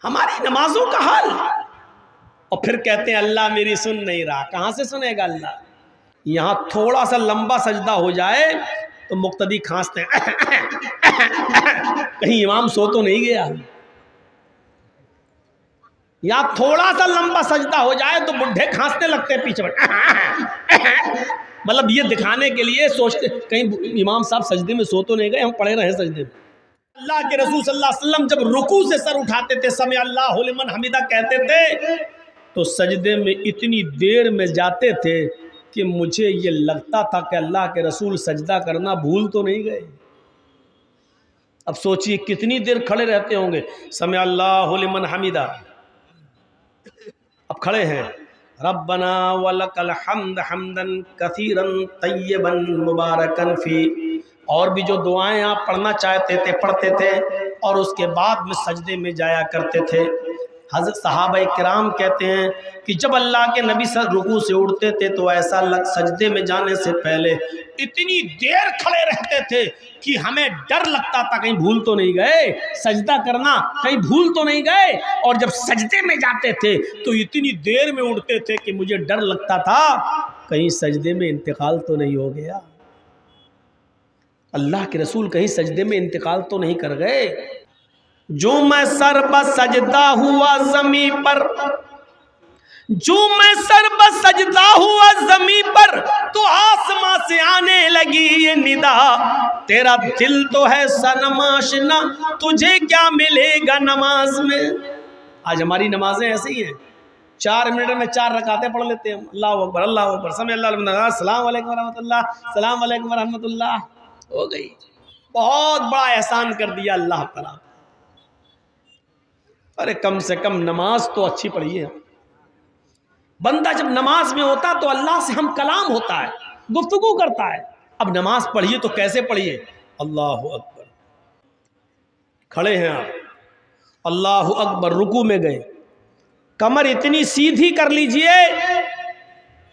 ہماری نمازوں کا حال. اور پھر کہتے ہیں اللہ میری سن نہیں رہا. کہاں سے سنے گا اللہ؟ یہاں تھوڑا سا لمبا سجدہ ہو جائے تو مقتدی کھانستے ہیں. کہیں امام سو تو نہیں گیا؟ یا تھوڑا سا لمبا سجدہ ہو جائے تو بڈھے کھانسنے لگتے ہیں پیچھے. مطلب یہ دکھانے کے لیے سوچتے کہیں امام صاحب سجدے میں سو تو نہیں گئے، ہم پڑے رہے سجدے میں. اللہ کے رسول صلی اللہ علیہ وسلم جب رکوع سے سر اٹھاتے تھے، سمع اللہ لمن حمدہ کہتے تھے، تو سجدے میں اتنی دیر میں جاتے تھے کہ مجھے یہ لگتا تھا کہ اللہ کے رسول سجدہ کرنا بھول تو نہیں گئے. اب سوچئے کتنی دیر کھڑے رہتے ہوں گے. سمع اللہ لمن حمدہ، اب کھڑے ہیں. ربنا ولک الحمد حمدا کثیرا طیبا مبارکا فی. اور بھی جو دعائیں آپ پڑھنا چاہتے تھے پڑھتے تھے، اور اس کے بعد میں سجدے میں جایا کرتے تھے. حضرت صحابہ کرام کہتے ہیں کہ جب اللہ کے نبی رکوع سے اٹھتے تھے تو ایسا سجدے میں جانے سے پہلے اتنی دیر کھڑے رہتے تھے کہ ہمیں ڈر لگتا تھا کہیں بھول تو نہیں گئے سجدہ کرنا، کہیں بھول تو نہیں گئے. اور جب سجدے میں جاتے تھے تو اتنی دیر میں اٹھتے تھے کہ مجھے ڈر لگتا تھا کہیں سجدے میں انتقال تو نہیں ہو گیا. اللہ کے رسول کہیں سجدے میں انتقال تو نہیں کر گئے. جو میں سر بسجدہ ہوا زمین پر، جو میں سر بسجدہ ہوا زمین پر، تو آسماں سے آنے لگی یہ ندا، تیرا دل تو ہے صنم آشنا، تجھے کیا ملے گا نماز میں. آج ہماری نمازیں ایسی ہیں، 4 منٹ میں 4 رکعتیں پڑھ لیتے ہیں. اللہ اکبر اللہ اکبر، سمع اللہ لمن حمدہ، السلام علیکم ورحمۃ اللہ، السلام علیکم ورحمۃ اللہ، ہو گئی. بہت بڑا احسان کر دیا اللہ تعالیٰ. ارے کم سے کم نماز تو اچھی پڑھی ہے. بندہ جب نماز میں ہوتا تو اللہ سے ہم کلام ہوتا ہے، گفتگو کرتا ہے. اب نماز پڑھیے تو کیسے پڑھیے؟ اللہ اکبر، کھڑے ہیں آپ، اللہ اکبر، رکوع میں گئے، کمر اتنی سیدھی کر لیجئے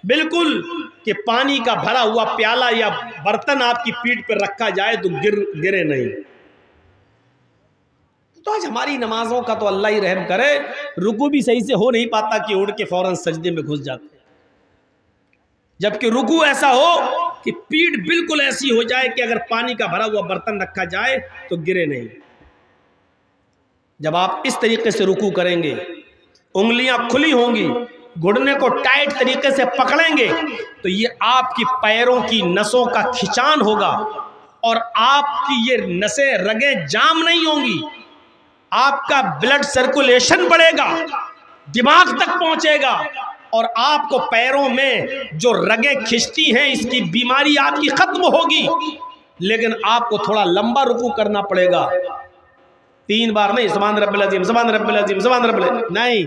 بالکل کہ پانی کا بھرا ہوا پیالہ یا برتن آپ کی پیٹھ پر رکھا جائے تو گرے نہیں. تو آج ہماری نمازوں کا تو اللہ ہی رحم کرے، رکوع بھی صحیح سے ہو نہیں پاتا کہ اڑ کے فوراً سجدے میں گھس جاتے ہیں. جبکہ رکوع ایسا ہو کہ پیٹھ بالکل ایسی ہو جائے کہ اگر پانی کا بھرا ہوا برتن رکھا جائے تو گرے نہیں. جب آپ اس طریقے سے رکوع کریں گے، انگلیاں کھلی ہوں گی، گھٹنے کو ٹائٹ طریقے سے پکڑیں گے، تو یہ آپ کی پیروں کی نسوں کا کھچان ہوگا، اور آپ کی یہ نسیں رگیں جام نہیں ہوں گی. آپ کا بلڈ سرکولیشن بڑھے گا، دماغ تک پہنچے گا، اور آپ کو پیروں میں جو رگیں کھنچتی ہیں اس کی بیماری آپ کی ختم ہوگی. لیکن آپ کو تھوڑا لمبا رکوع کرنا پڑے گا. 3 بار نہیں، سبحان رب العظیم، سبحان رب العظیم، سبحان رب العظیم، نہیں،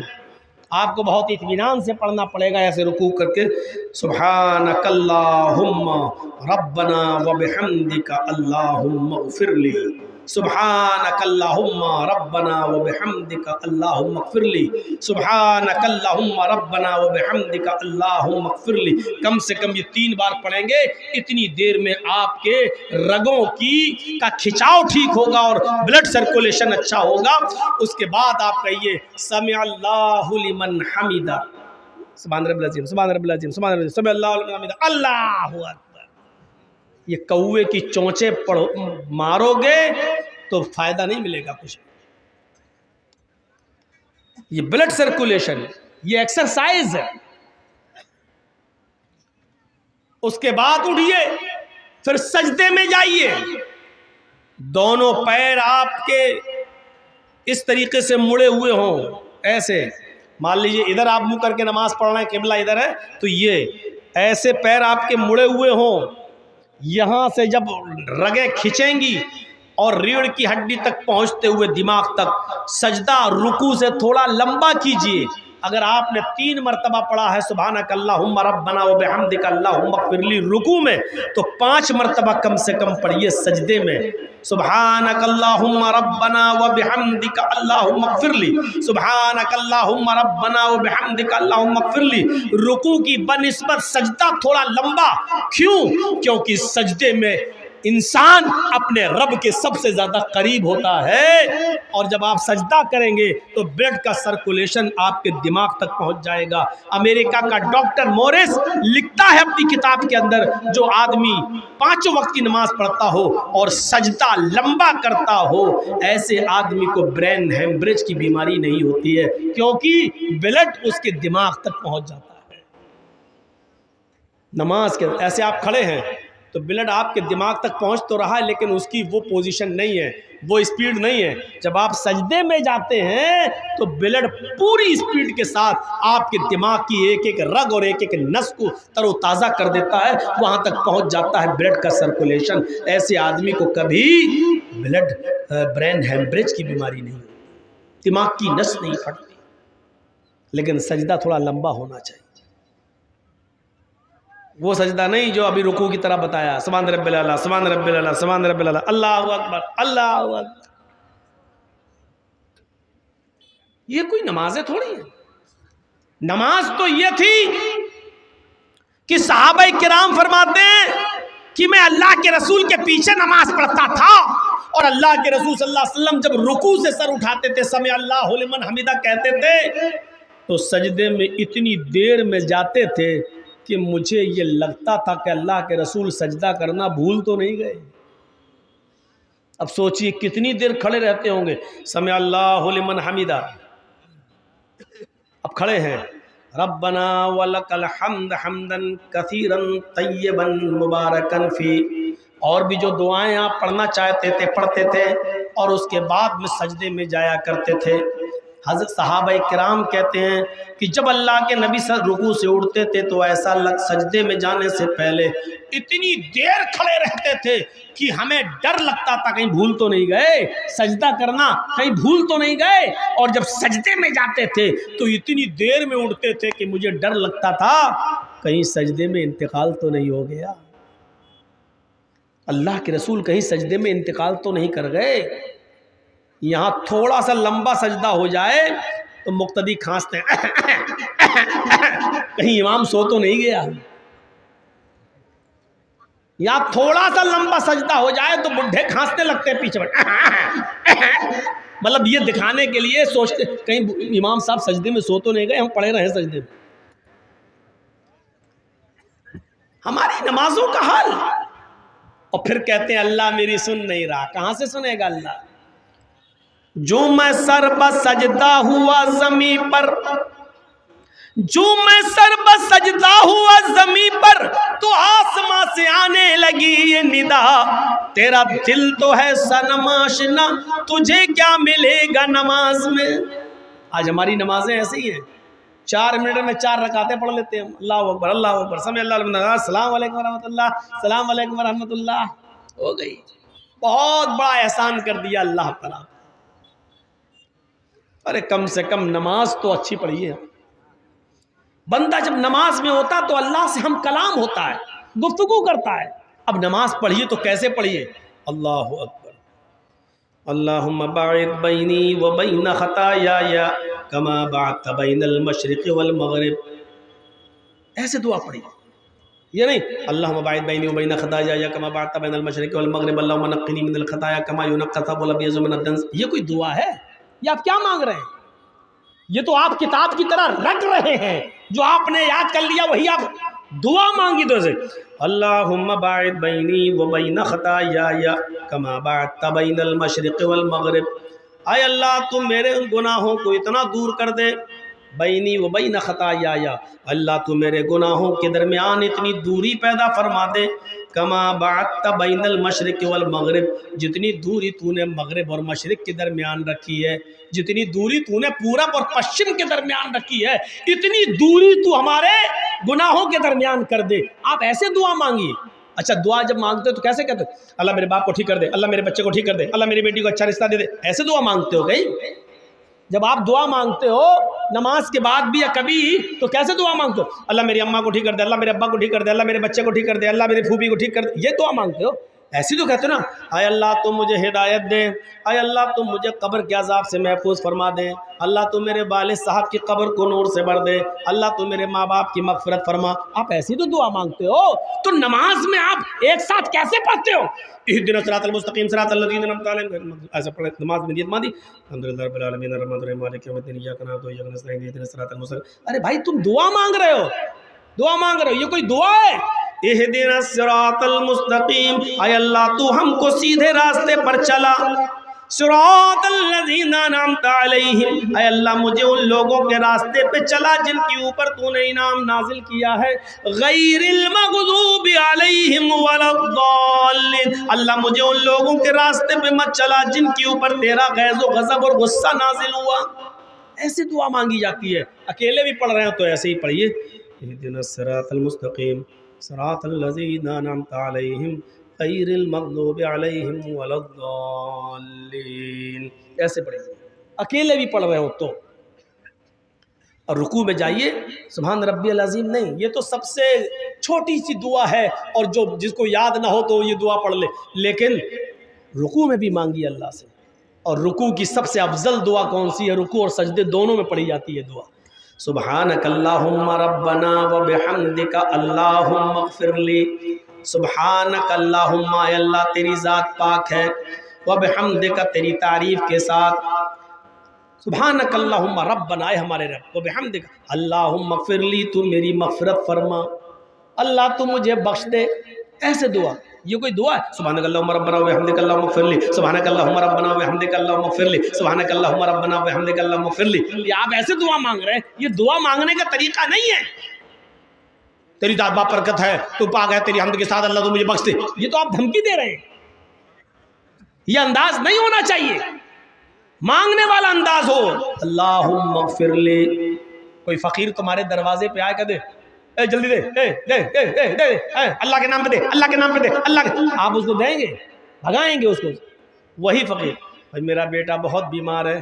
آپ کو بہت اطمینان سے پڑھنا پڑے گا ایسے رکوع کر کے. سبحانک اللہم ربنا وبحمدک اللہم اغفر لی، سبحانک اللہم ربنا وبحمدک اللہم اغفر لی، سبحانک اللہم ربنا وبحمدک اللہم اغفر لی. کم سے کم یہ 3 بار پڑھیں گے، اتنی دیر میں آپ کے رگوں کا کھچاؤ ٹھیک ہوگا اور بلڈ سرکولیشن اچھا ہوگا. اس کے بعد آپ کہیے سمع اللہ لمن حمدہ، سبحان رب العظیم، سبحان رب العظیم، سبحان رب العظیم، سمع اللہ لمن حمدہ، اللہ اکبر. یہ کوے کی چونچے مارو گے تو فائدہ نہیں ملے گا کچھ. یہ بلڈ سرکولیشن، یہ ایکسرسائز ہے. اس کے بعد اٹھیے، پھر سجدے میں جائیے. دونوں پیر آپ کے اس طریقے سے مڑے ہوئے ہوں، ایسے مان لیجئے ادھر آپ منہ کر کے نماز پڑھ رہے ہیں، قبلہ ادھر ہے، تو یہ ایسے پیر آپ کے مڑے ہوئے ہوں. یہاں سے جب رگیں کھچیں گی اور ریڑھ کی ہڈی تک پہنچتے ہوئے دماغ تک، سجدہ رکوع سے تھوڑا لمبا کیجئے. اگر آپ نے 3 مرتبہ پڑھا ہے سبحانک اللہم ربنا وبحمدک اللہم اغفر لی رکوع میں، تو 5 مرتبہ کم سے کم پڑھیے سجدے میں. سبحانک اللہم ربنا وبحمدک اللہم اغفر لی، سبحانک اللہم ربنا وبحمدک اللہم اغفر لی. رکوع کی بنسبت سجدہ تھوڑا لمبا، کیوں؟ کیونکہ سجدے میں انسان اپنے رب کے سب سے زیادہ قریب ہوتا ہے، اور جب آپ سجدہ کریں گے تو بلڈ کا سرکولیشن آپ کے دماغ تک پہنچ جائے گا۔ امریکہ کا ڈاکٹر مورس لکھتا ہے اپنی کتاب کے اندر، جو آدمی 5 وقت کی نماز پڑھتا ہو اور سجدہ لمبا کرتا ہو، ایسے آدمی کو برین ہیمبریج کی بیماری نہیں ہوتی ہے، کیونکہ بلڈ اس کے دماغ تک پہنچ جاتا ہے۔ نماز کے ایسے آپ کھڑے ہیں تو بلڈ آپ کے دماغ تک پہنچ تو رہا ہے، لیکن اس کی وہ پوزیشن نہیں ہے، وہ اسپیڈ نہیں ہے۔ جب آپ سجدے میں جاتے ہیں تو بلڈ پوری اسپیڈ کے ساتھ آپ کے دماغ کی ایک ایک رگ اور ایک ایک نس کو تر و تازہ کر دیتا ہے، وہاں تک پہنچ جاتا ہے بلڈ کا سرکولیشن۔ ایسے آدمی کو کبھی برین ہیمبریج کی بیماری نہیں ہوتی، دماغ کی نس نہیں پھٹتی۔ لیکن سجدہ تھوڑا لمبا ہونا چاہیے، وہ سجدہ نہیں جو ابھی رکوع کی طرح بتایا، سبحان رب العلیٰ، سبحان رب العلیٰ، سبحان رب العلیٰ، اللہ اکبر، اللہ اکبر۔ یہ کوئی نمازیں تھوڑی ہیں۔ نماز تو یہ تھی کہ صحابہ کرام فرماتے ہیں کہ میں اللہ کے رسول کے پیچھے نماز پڑھتا تھا، اور اللہ کے رسول صلی اللہ علیہ وسلم جب رکوع سے سر اٹھاتے تھے، سمع اللہ لمن حمدہ کہتے تھے، تو سجدے میں اتنی دیر میں جاتے تھے کہ مجھے یہ لگتا تھا کہ اللہ کے رسول سجدہ کرنا بھول تو نہیں گئے۔ اب سوچئے کتنی دیر کھڑے رہتے ہوں گے۔ سمع اللہ لمن حمدہ، اب کھڑے ہیں، ربنا ولک الحمد حمدا کثیرا طیبا مبارکا فی، اور بھی جو دعائیں آپ پڑھنا چاہتے تھے پڑھتے تھے، اور اس کے بعد میں سجدے میں جایا کرتے تھے۔ حضرت صحابہ کرام کہتے ہیں کہ جب اللہ کے نبی رکوع سے اٹھتے تھے تو ایسا سجدے میں جانے سے پہلے اتنی دیر کھڑے رہتے تھے کہ ہمیں ڈر لگتا تھا کہیں بھول تو نہیں گئے سجدہ کرنا، کہیں بھول تو نہیں گئے۔ اور جب سجدے میں جاتے تھے تو اتنی دیر میں اٹھتے تھے کہ مجھے ڈر لگتا تھا کہیں سجدے میں انتقال تو نہیں ہو گیا، اللہ کے رسول کہیں سجدے میں انتقال تو نہیں کر گئے۔ یہاں تھوڑا سا لمبا سجدہ ہو جائے تو مقتدی کھانستے ہیں، کہیں امام سو تو نہیں گیا۔ یا تھوڑا سا لمبا سجدہ ہو جائے تو بڈھے کھانسنے لگتے ہیں پیچھے، مطلب یہ دکھانے کے لیے سوچتے کہیں امام صاحب سجدے میں سو تو نہیں گئے، ہم پڑے رہے سجدے میں۔ ہماری نمازوں کا حال، اور پھر کہتے ہیں اللہ میری سن نہیں رہا۔ کہاں سے سنے گا اللہ؟ جو میں سر بسجدہ ہوا زمین پر، جو میں سر بسجدہ ہوا زمین پر، تو آسماں سے آنے لگی یہ ندا، تیرا دل تو ہے صنم آشنا، تجھے کیا ملے گا نماز میں۔ آج ہماری نمازیں ایسی ہیں، 4 منٹ میں 4 رکعتیں پڑھ لیتے ہیں، اللہ اکبر، اللہ اکبر، سمع اللہ لمن حمدہ، السلام علیکم ورحمۃ اللہ، السلام علیکم ورحمۃ اللہ، ہو گئی۔ بہت بڑا احسان کر دیا اللہ تعالیٰ۔ ارے کم سے کم نماز تو اچھی پڑھیے۔ بندہ جب نماز میں ہوتا تو اللہ سے ہم کلام ہوتا ہے، گفتگو کرتا ہے۔ اب نماز پڑھیے تو کیسے پڑھیے؟ اللہ اکبر، اللہم باعد بینی و بین خطایای کما باعدت بین المشرق والمغرب، ایسے دعا پڑھیے۔ یہ نہیں اللہم باعد بینی و بین خطایای کما باعدت بین المشرق والمغرب اللہم نقنی من الخطایا کما ینقی الثوب الابیض من الدنس۔ یہ کوئی دعا ہے؟ یہ آپ کیا مانگ رہے ہیں؟ یہ تو آپ کتاب کی طرح رٹ رہے ہیں، جو آپ نے یاد کر لیا وہی آپ دعا مانگی تو سے اللہم باعد بینی و بین خطایای کما باعدت بین المشرق والمغرب۔ اے اللہ تم میرے ان گناہوں کو اتنا دور کر دے، بینی و بین خطایای، اللہ تو میرے گناہوں کے درمیان اتنی دوری پیدا فرما دے، کما باعدت بین المشرق والمغرب، جتنی دوری تو نے مغرب اور مشرق کے درمیان رکھی ہے، جتنی دوری تو نے پورب اور پشچم کے درمیان رکھی ہے، اتنی دوری تو ہمارے گناہوں کے درمیان کر دے۔ آپ ایسے دعا مانگیے۔ اچھا دعا جب مانگتے ہو تو کیسے کہتے ہو؟ اللہ میرے باپ کو ٹھیک کر دے، اللہ میرے بچے کو ٹھیک کر دے، اللہ میری بیٹی کو اچھا رشتہ دے دے، ایسے دعا مانگتے ہو کہیں؟ جب آپ دعا مانگتے ہو نماز کے بعد بھی یا کبھی تو کیسے دعا مانگتے ہو؟ اللہ میری اماں کو ٹھیک کر دے، اللہ میرے ابا کو ٹھیک کر دے، اللہ میرے بچے کو ٹھیک کر دے، اللہ میری پھوپھی کو ٹھیک کر دے، یہ دعا مانگتے ہو؟ ایسی تو کہتے نا، اے اللہ تم مجھے ہدایت دے، اے اللہ تم مجھے قبر کے عذاب سے محفوظ فرما دے، اللہ تم میرے والد صاحب کی قبر کو نور سے بھر دے، اللہ تم میرے ماں باپ کی مغفرت فرما۔ آپ ایسی تو دعا مانگتے ہو، تو نماز میں آپ ایک ساتھ کیسے پڑھتے ہو؟ اہدنا الصراط المستقیم صراط الذین انعمت علیہم، ایسا پڑھے نماز میں نیت باندھی، الحمدللہ رب العالمین الرحمن الرحیم مالک یوم الدین ایاک نعبد و ایاک نستعین اہدنا الصراط المستقیم۔ ارے بھائی تم دعا مانگ رہے ہو، دعا مانگ رہے ہو، یہ کوئی دعا ہے؟ اہدنا الصراط المستقیم، اے اللہ تو ہم کو سیدھے راستے پر چلا، صراط الذین انعمت علیہم، اے اللہ مجھے ان لوگوں کے راستے پہ چلا جن کے اوپر تو نے انعام نازل کیا ہے، غیر المغضوب علیہم ولا الضالین، اللہ مجھے ان لوگوں کے راستے پہ مت چلا جن کے اوپر تیرا غیظ و غضب اور غصہ نازل ہوا۔ ایسی دعا مانگی جاتی ہے، اکیلے بھی پڑھ رہے ہیں تو ایسے ہی پڑھیے، اہدنا الصراط المستقیم صراط الذین انعمت علیہم غیر المغضوب علیہم ولا الضالین، ایسے پڑھیے، اکیلے بھی پڑھ رہے ہو تو۔ اور رکوع میں جائیے سبحان ربی العظیم نہیں، یہ تو سب سے چھوٹی سی دعا ہے، اور جو جس کو یاد نہ ہو تو یہ دعا پڑھ لے، لیکن رکوع میں بھی مانگی اللہ سے۔ اور رکوع کی سب سے افضل دعا کون سی ہے؟ رکوع اور سجدے دونوں میں پڑھی جاتی ہے دعا، سبحانک اللہم ربنا وبحمدک اللہم اغفر لی، سبحانک اللہم، اے اللہ تیری ذات پاک ہے، وبحمدک تیری تعریف کے ساتھ، سبحانک اللہم ربنا، اے ہمارے رب، وبحمدک اللہم اغفر لی، تو میری مغفرت فرما، اللہ تو مجھے بخش دے۔ ایسے دعا، یہ کوئی دعا ہے؟ سبحانک اللہم ربنا وبحمدک اللہم اغفر لی، سبحانک اللہم ربنا وبحمدک اللہم اغفر لی، سبحانک اللہم ربنا وبحمدک اللہم اغفر لی۔ یہ آپ ایسے دعا مانگ رہے ہیں، یہ دعا مانگنے کا طریقہ نہیں ہے۔ تیری ذات با برکت ہے، تو پاک ہے، تیری حمد کے ساتھ اللہ تو مجھے بخش دے، یہ تو آپ دھمکی دے رہے ہیں، یہ انداز نہیں ہونا چاہیے۔ مانگنے والا انداز ہو، اللہم اغفر لی۔ کوئی فقیر تمہارے دروازے پہ آئے کہ دے، اے جلدی دے، اے دے دے دے دے، اے اللہ کے نام پہ دے، اللہ کے نام پہ دے، اللہ کے، آپ اس کو دیں گے؟ بھگائیں گے اس کو؟ وہی فقیر، بھائی میرا بیٹا بہت بیمار ہے،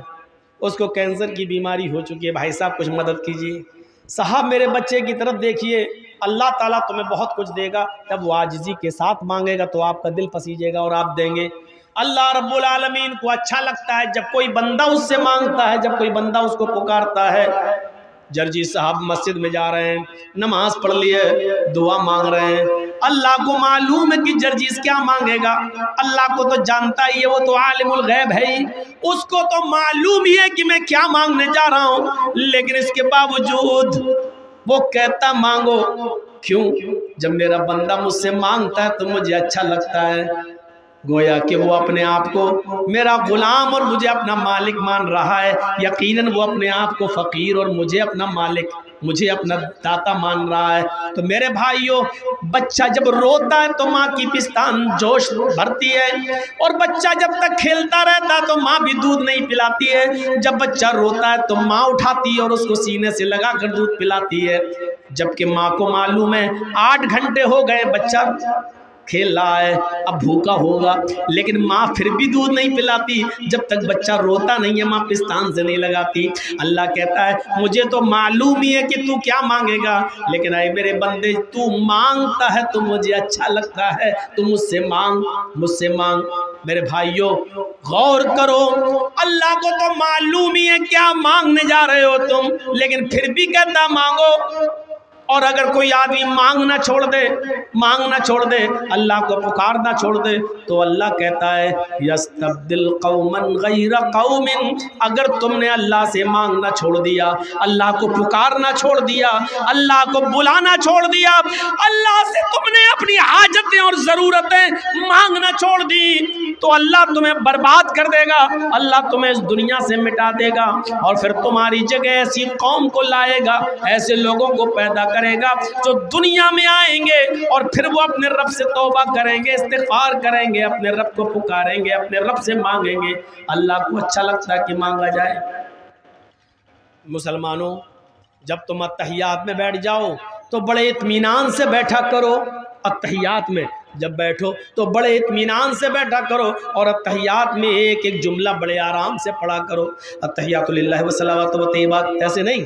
اس کو کینسر کی بیماری ہو چکی ہے، بھائی صاحب کچھ مدد کیجیے، صاحب میرے بچے کی طرف دیکھیے، اللہ تعالیٰ تمہیں بہت کچھ دے گا۔ جب وہ عاجزی کے ساتھ مانگے گا تو آپ کا دل پسیجے گا اور آپ دیں گے۔ اللہ رب العالمین کو اچھا لگتا ہے جب کوئی بندہ اس سے مانگتا ہے، جب کوئی بندہ اس کو پکارتا ہے۔ جرجی صاحب مسجد میں جا رہے ہیں، نماز پڑھ لیے، دعا مانگ رہے ہیں، اللہ کو معلوم ہے کہ جرجیز کیا مانگے گا، اللہ کو تو جانتا ہی ہے، وہ تو عالم الغیب ہے ہی، اس کو تو معلوم ہی ہے کہ میں کیا مانگنے جا رہا ہوں، لیکن اس کے باوجود وہ کہتا مانگو۔ کیوں؟ جب میرا بندہ مجھ سے مانگتا ہے تو مجھے اچھا لگتا ہے، گویا کہ وہ اپنے آپ کو میرا غلام اور مجھے اپنا مالک مان رہا ہے، یقیناً وہ اپنے آپ کو فقیر اور مجھے اپنا مالک، مجھے اپنا داتا مان رہا ہے۔ تو میرے بھائیوں، بچہ جب روتا ہے تو ماں کی پستان جوش بھرتی ہے، اور بچہ جب تک کھیلتا رہتا ہے تو ماں بھی دودھ نہیں پلاتی ہے، جب بچہ روتا ہے تو ماں اٹھاتی ہے اور اس کو سینے سے لگا کر دودھ پلاتی ہے، جبکہ ماں کو معلوم ہے 8 گھنٹے ہو گئے بچہ کھیل رہا ہے، اب بھوکا ہوگا، لیکن ماں پھر بھی دودھ نہیں پلاتی جب تک بچہ روتا نہیں ہے، ماں پستان سے نہیں لگاتی۔ اللہ کہتا ہے مجھے تو معلوم ہی ہے کہ تو کیا مانگے گا، لیکن اے میرے بندے تو مانگتا ہے تو مجھے اچھا لگتا ہے، تو مجھ سے مانگ، مجھ سے مانگ۔ میرے بھائیوں غور کرو، اللہ کو تو معلوم ہی ہے کیا مانگنے جا رہے ہو تم، لیکن پھر بھی کہتا مانگو۔ اور اگر کوئی آدمی مانگنا چھوڑ دے، مانگنا چھوڑ دے، اللہ کو پکارنا چھوڑ دے، تو اللہ کہتا ہے یستبدل قوما غیر قوم، اگر تم نے اللہ سے مانگنا چھوڑ دیا، اللہ کو پکارنا چھوڑ دیا، اللہ کو بلانا چھوڑ دیا، اللہ سے تم نے اپنی حاجتیں اور ضرورتیں مانگنا چھوڑ دی، تو اللہ تمہیں برباد کر دے گا، اللہ تمہیں اس دنیا سے مٹا دے گا، اور پھر تمہاری جگہ ایسی قوم کو لائے گا، ایسے لوگوں کو پیدا کرے گا جو دنیا میں آئیں گے اور پھر وہ اپنے رب سے توبہ کریں گے، استغفار کریں گے، اپنے رب کو پکاریں گے، اپنے رب سے مانگیں گے۔ اللہ کو اچھا لگتا ہے کہ مانگا جائے۔ مسلمانوں، جب تم اتحیات میں بیٹھ جاؤ تو بڑے اطمینان سے بیٹھا کرو، اتحیات میں جب بیٹھو تو بڑے اطمینان سے بیٹھا کرو، اور اتحیات میں ایک ایک جملہ بڑے آرام سے پڑھا کرو، اتحیات للہ والصلوات والطیبات، ایسے نہیں،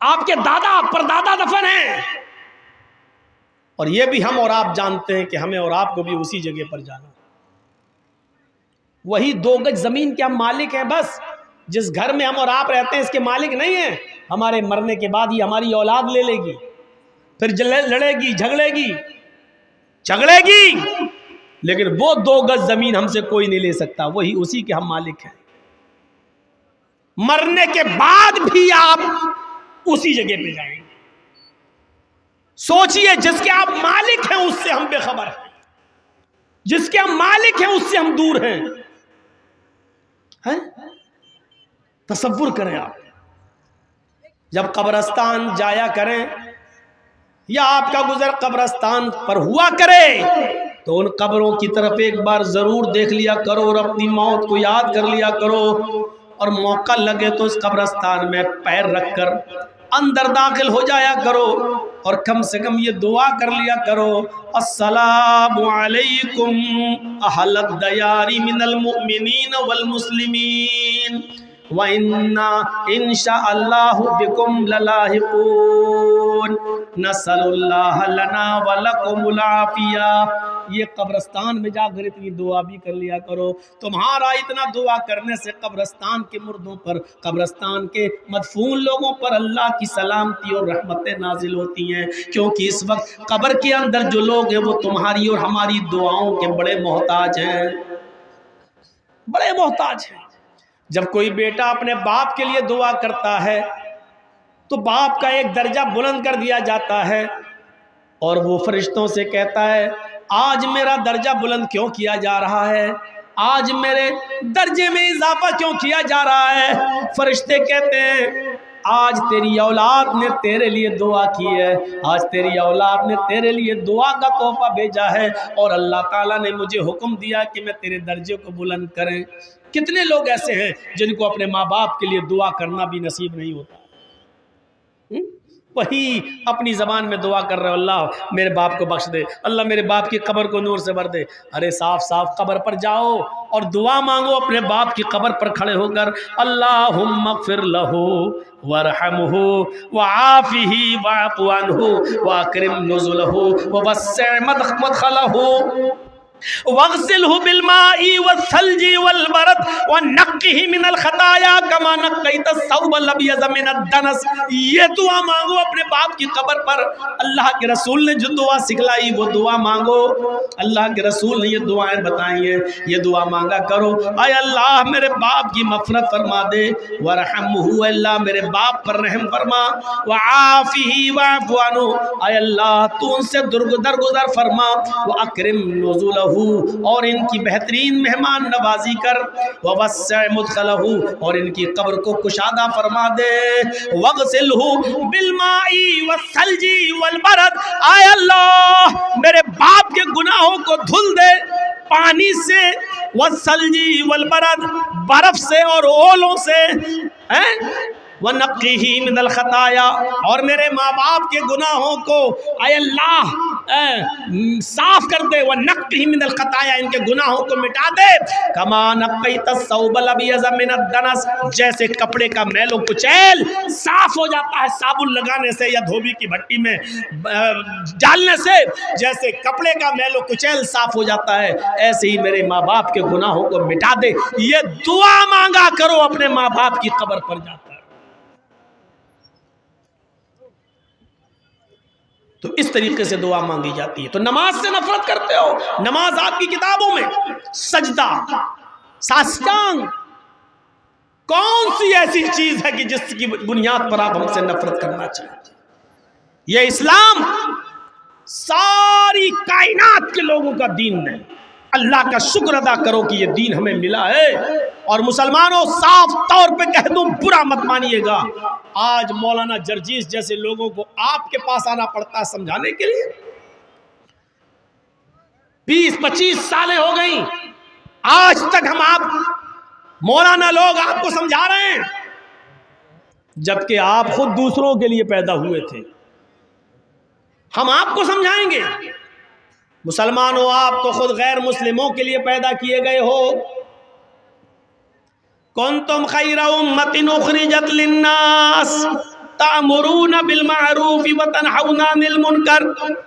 آپ کے دادا پردادا دفن ہیں، اور یہ بھی ہم اور آپ جانتے ہیں کہ ہمیں اور آپ کو بھی اسی جگہ پر جانا۔ وہی 2 گج زمین کے ہم مالک ہیں، بس جس گھر میں ہم اور آپ رہتے ہیں اس کے مالک نہیں ہیں۔ ہمارے مرنے کے بعد یہ ہماری اولاد لے لے گی، پھر لڑے گی، جھگڑے گی، لیکن وہ 2 گز زمین ہم سے کوئی نہیں لے سکتا، وہی اسی کے ہم مالک ہیں۔ مرنے کے بعد بھی آپ اسی جگہ پہ جائیں گے۔ سوچئے، جس کے آپ مالک ہیں اس سے ہم بے خبر ہیں، جس کے ہم مالک ہیں اس سے ہم دور ہیں۔ تصور کریں آپ، جب قبرستان جایا کریں یا آپ کا گزر قبرستان پر ہوا کرے تو ان قبروں کی طرف ایک بار ضرور دیکھ لیا کرو اور اپنی موت کو یاد کر لیا کرو، اور موقع لگے تو اس قبرستان میں پیر رکھ کر اندر داخل ہو جایا کرو، اور کم سے کم یہ دعا کر لیا کرو، السلام علیکم اہل الدیار من المؤمنین والمسلمین وَإِنَّا إِن شَاءَ اللَّهُ بِكُمْ لَلَاحِقُونَ نَسْأَلُ اللَّهَ لَنَا وَلَكُمُ الْعَافِيَةَ۔ یہ قبرستان میں جا کر اتنی دعا بھی کر لیا کرو۔ تمہارا اتنا دعا کرنے سے قبرستان کے مردوں پر، قبرستان کے مدفون لوگوں پر اللہ کی سلامتی اور رحمتیں نازل ہوتی ہیں، کیونکہ اس وقت قبر کے اندر جو لوگ ہیں وہ تمہاری اور ہماری دعاؤں کے بڑے محتاج ہیں، بڑے محتاج ہیں۔ جب کوئی بیٹا اپنے باپ کے لیے دعا کرتا ہے تو باپ کا ایک درجہ بلند کر دیا جاتا ہے، اور وہ فرشتوں سے کہتا ہے آج میرا درجہ بلند کیوں کیا جا رہا ہے، آج میرے درجے میں اضافہ کیوں کیا جا رہا ہے؟ فرشتے کہتے ہیں آج تیری اولاد نے تیرے لیے دعا کی ہے، آج تیری اولاد نے تیرے لیے دعا کا تحفہ بھیجا ہے، اور اللہ تعالیٰ نے مجھے حکم دیا کہ میں تیرے درجے کو بلند کریں۔ کتنے لوگ ایسے ہیں جن کو اپنے ماں باپ کے لیے دعا کرنا بھی نصیب نہیں ہوتا، وہی اپنی زبان میں دعا کر رہے، اللہ میرے باپ کو بخش دے، اللہ میرے باپ کی قبر کو نور سے بھر دے۔ ارے صاف صاف قبر پر جاؤ اور دعا مانگو اپنے باپ کی قبر پر کھڑے ہو کر، اللہم اغفر لہ وارحمہ وعافہ واعف عنہ واکرم نزلہ ووسع مدخلہ واغسلہ بالماء والثلج والبرد ونقہ من الخطایا کما نقیت الثوب الابیض من الدنس۔ یہ دعا مانگو اپنے باپ کی قبر پر، اللہ کے رسول نے جو دعا سکھلائی وہ دعا مانگو، اللہ کے رسول نے یہ دعائیں بتائی ہیں، یہ دعا مانگا کرو۔ اے اللہ میرے باپ کی مغفرت فرما دے، ورحمہ اللہ میرے باپ پر رحم فرما، وعافہ واعف عنہ اے اللہ تو ان سے درگزر فرما، واکرم نزلہ اور ان کی بہترین مہمان نوازی کر، ووسع مدخلہ اور ان کی قبر کو کشادہ فرما دے، واغسلہ بالماء والثلج والبرد اے اللہ میرے باپ کے گناہوں کو دھل دے پانی سے، والثلج والبرد برف سے اور اولوں سے، وَنَقِّهِ مِنَ الْخَطَايَا اور میرے ماں باپ کے گناہوں کو اے اللہ صاف کر دے، وَنَقِّهِ مِنَ الْخَطَايَا ان کے گناہوں کو مٹا دے، كَمَا نَقَّيْتَ الثَّوْبَ الْأَبْيَضَ مِنَ الدَّنَسِ جیسے کپڑے کا میل و کچیل صاف ہو جاتا ہے صابن لگانے سے یا دھوبی کی بھٹی میں ڈالنے سے، جیسے کپڑے کا میل و کچیل صاف ہو جاتا ہے، ایسے ہی میرے ماں باپ کے گناہوں کو مٹا دے۔ یہ دعا مانگا کرو اپنے ماں باپ کی قبر پر جاتا ہے۔ تو اس طریقے سے دعا مانگی جاتی ہے۔ تو نماز سے نفرت کرتے ہو، نماز آپ کی کتابوں میں سجدہ، ساستانگ، کون سی ایسی چیز ہے کہ جس کی بنیاد پر آپ ہم سے نفرت کرنا چاہتے ہیں؟ یہ اسلام ساری کائنات کے لوگوں کا دین نہیں۔ اللہ کا شکر ادا کرو کہ یہ دین ہمیں ملا ہے، اور مسلمانوں صاف طور پہ کہہ دوں برا مت مانیے گا، آج مولانا جرجیس جیسے لوگوں کو آپ کے پاس آنا پڑتا ہے سمجھانے کے لیے۔ 20-25 سالیں ہو گئیں، آج تک ہم آپ مولانا لوگ آپ کو سمجھا رہے ہیں، جبکہ آپ خود دوسروں کے لیے پیدا ہوئے تھے۔ ہم آپ کو سمجھائیں گے؟ مسلمانوں آپ تو خود غیر مسلموں کے لیے پیدا کیے گئے ہو۔ کنتم خیر امۃ اخرجت للناس تأمرون بالمعروف وتنہون عن المنکر.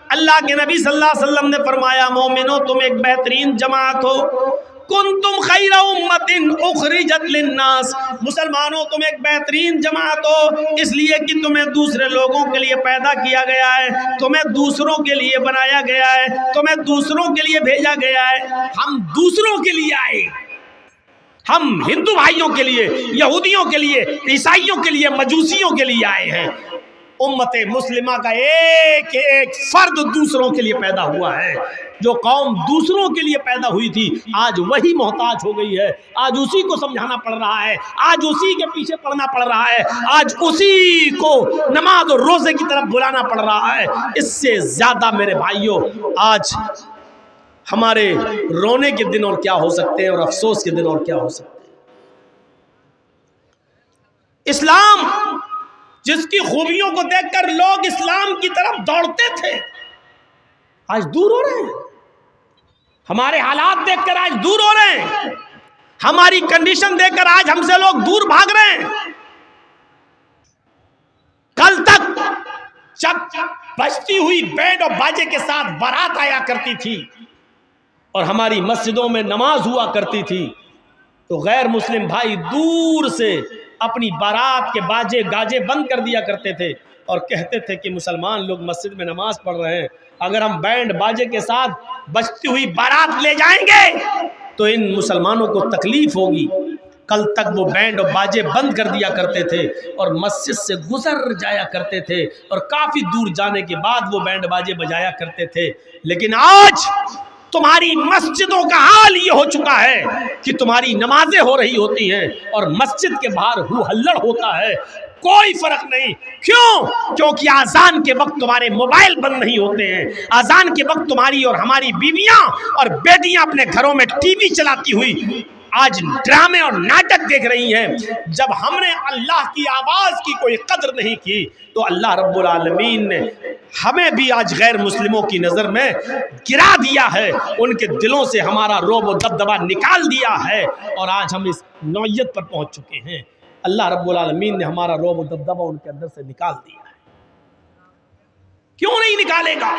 اللہ کے نبی صلی اللہ علیہ وسلم نے فرمایا مومنو تم ایک بہترین جماعت ہو. کنتم خیر امت اخرجت للناس. مسلمانوں تم ایک بہترین جماعت ہو اس لیے کہ تمہیں دوسرے لوگوں کے لیے پیدا کیا گیا ہے, تمہیں دوسروں کے لیے بنایا گیا ہے, تمہیں دوسروں کے لیے بھیجا گیا ہے. ہم دوسروں کے لیے آئے, ہم ہندو بھائیوں کے لیے, یہودیوں کے لیے, عیسائیوں کے لیے, مجوسیوں کے لیے آئے ہیں. امت مسلمہ کا ایک ایک فرد دوسروں کے لیے پیدا ہوا ہے. جو قوم دوسروں کے لیے پیدا ہوئی تھی آج وہی محتاج ہو گئی ہے, آج اسی کو سمجھانا پڑ رہا ہے, آج اسی کے پیچھے پڑنا پڑ رہا ہے, آج اسی کو نماز اور روزے کی طرف بلانا پڑ رہا ہے. اس سے زیادہ میرے بھائیوں آج ہمارے رونے کے دن اور کیا ہو سکتے ہیں اور افسوس کے دن اور کیا ہو سکتے ہیں. اسلام جس کی خوبیوں کو دیکھ کر لوگ اسلام کی طرف دوڑتے تھے آج دور ہو رہے ہیں. ہمارے حالات دیکھ کر آج دور ہو رہے ہیں. ہماری کنڈیشن دیکھ کر آج ہم سے لوگ دور بھاگ رہے ہیں. کل تک جب بجتی ہوئی بینڈ اور باجے کے ساتھ بارات آیا کرتی تھی اور ہماری مسجدوں میں نماز ہوا کرتی تھی تو غیر مسلم بھائی دور سے اپنی بارات کے باجے گاجے بند کر دیا کرتے تھے اور کہتے تھے کہ مسلمان لوگ مسجد میں نماز پڑھ رہے ہیں, اگر ہم بینڈ باجے کے ساتھ بجتی ہوئی بارات لے جائیں گے تو ان مسلمانوں کو تکلیف ہوگی. کل تک وہ بینڈ اور باجے بند کر دیا کرتے تھے اور مسجد سے گزر جایا کرتے تھے اور کافی دور جانے کے بعد وہ بینڈ باجے بجایا کرتے تھے. لیکن آج تمہاری مسجدوں کا حال یہ ہو چکا ہے کہ تمہاری نمازیں ہو رہی ہوتی ہیں اور مسجد کے باہر ہو ہلڑ ہوتا ہے, کوئی فرق نہیں. کیوں؟ کیونکہ آذان کے وقت تمہارے موبائل بند نہیں ہوتے ہیں. آذان کے وقت تمہاری اور ہماری بیویاں اور بیٹیاں اپنے گھروں میں ٹی وی چلاتی ہوئی آج ڈرامے اور ناٹک دیکھ رہی ہیں. جب ہم نے اللہ کی آواز کی کوئی قدر نہیں کی تو اللہ رب العالمین نے ہمیں بھی آج غیر مسلموں کی نظر میں گرا دیا ہے, ان کے دلوں سے ہمارا رعب و دبدبا نکال دیا ہے اور آج ہم اس نوعیت پر پہنچ چکے ہیں. اللہ رب العالمین نے ہمارا رعب و دبدبا ان کے اندر سے نکال دیا ہے. کیوں نہیں نکالے گا؟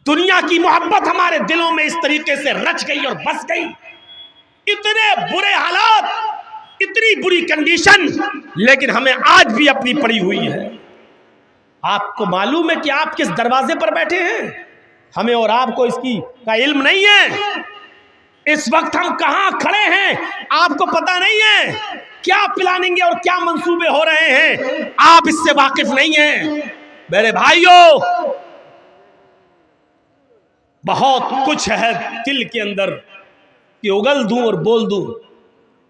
دنیا کی محبت ہمارے دلوں میں اس طریقے سے رچ گئی اور بس گئی. اتنے برے حالات, اتنی بری کنڈیشن, لیکن ہمیں آج بھی اپنی پڑی ہوئی ہے. آپ کو معلوم ہے کہ آپ کس دروازے پر بیٹھے ہیں؟ ہمیں اور آپ کو اس کی کا علم نہیں ہے. اس وقت ہم کہاں کھڑے ہیں آپ کو پتہ نہیں ہے. کیا پلاننگ اور کیا منصوبے ہو رہے ہیں آپ اس سے واقف نہیں ہیں. میرے بھائیوں بہت کچھ ہے دل کے اندر کہ اگل دوں اور بول دوں,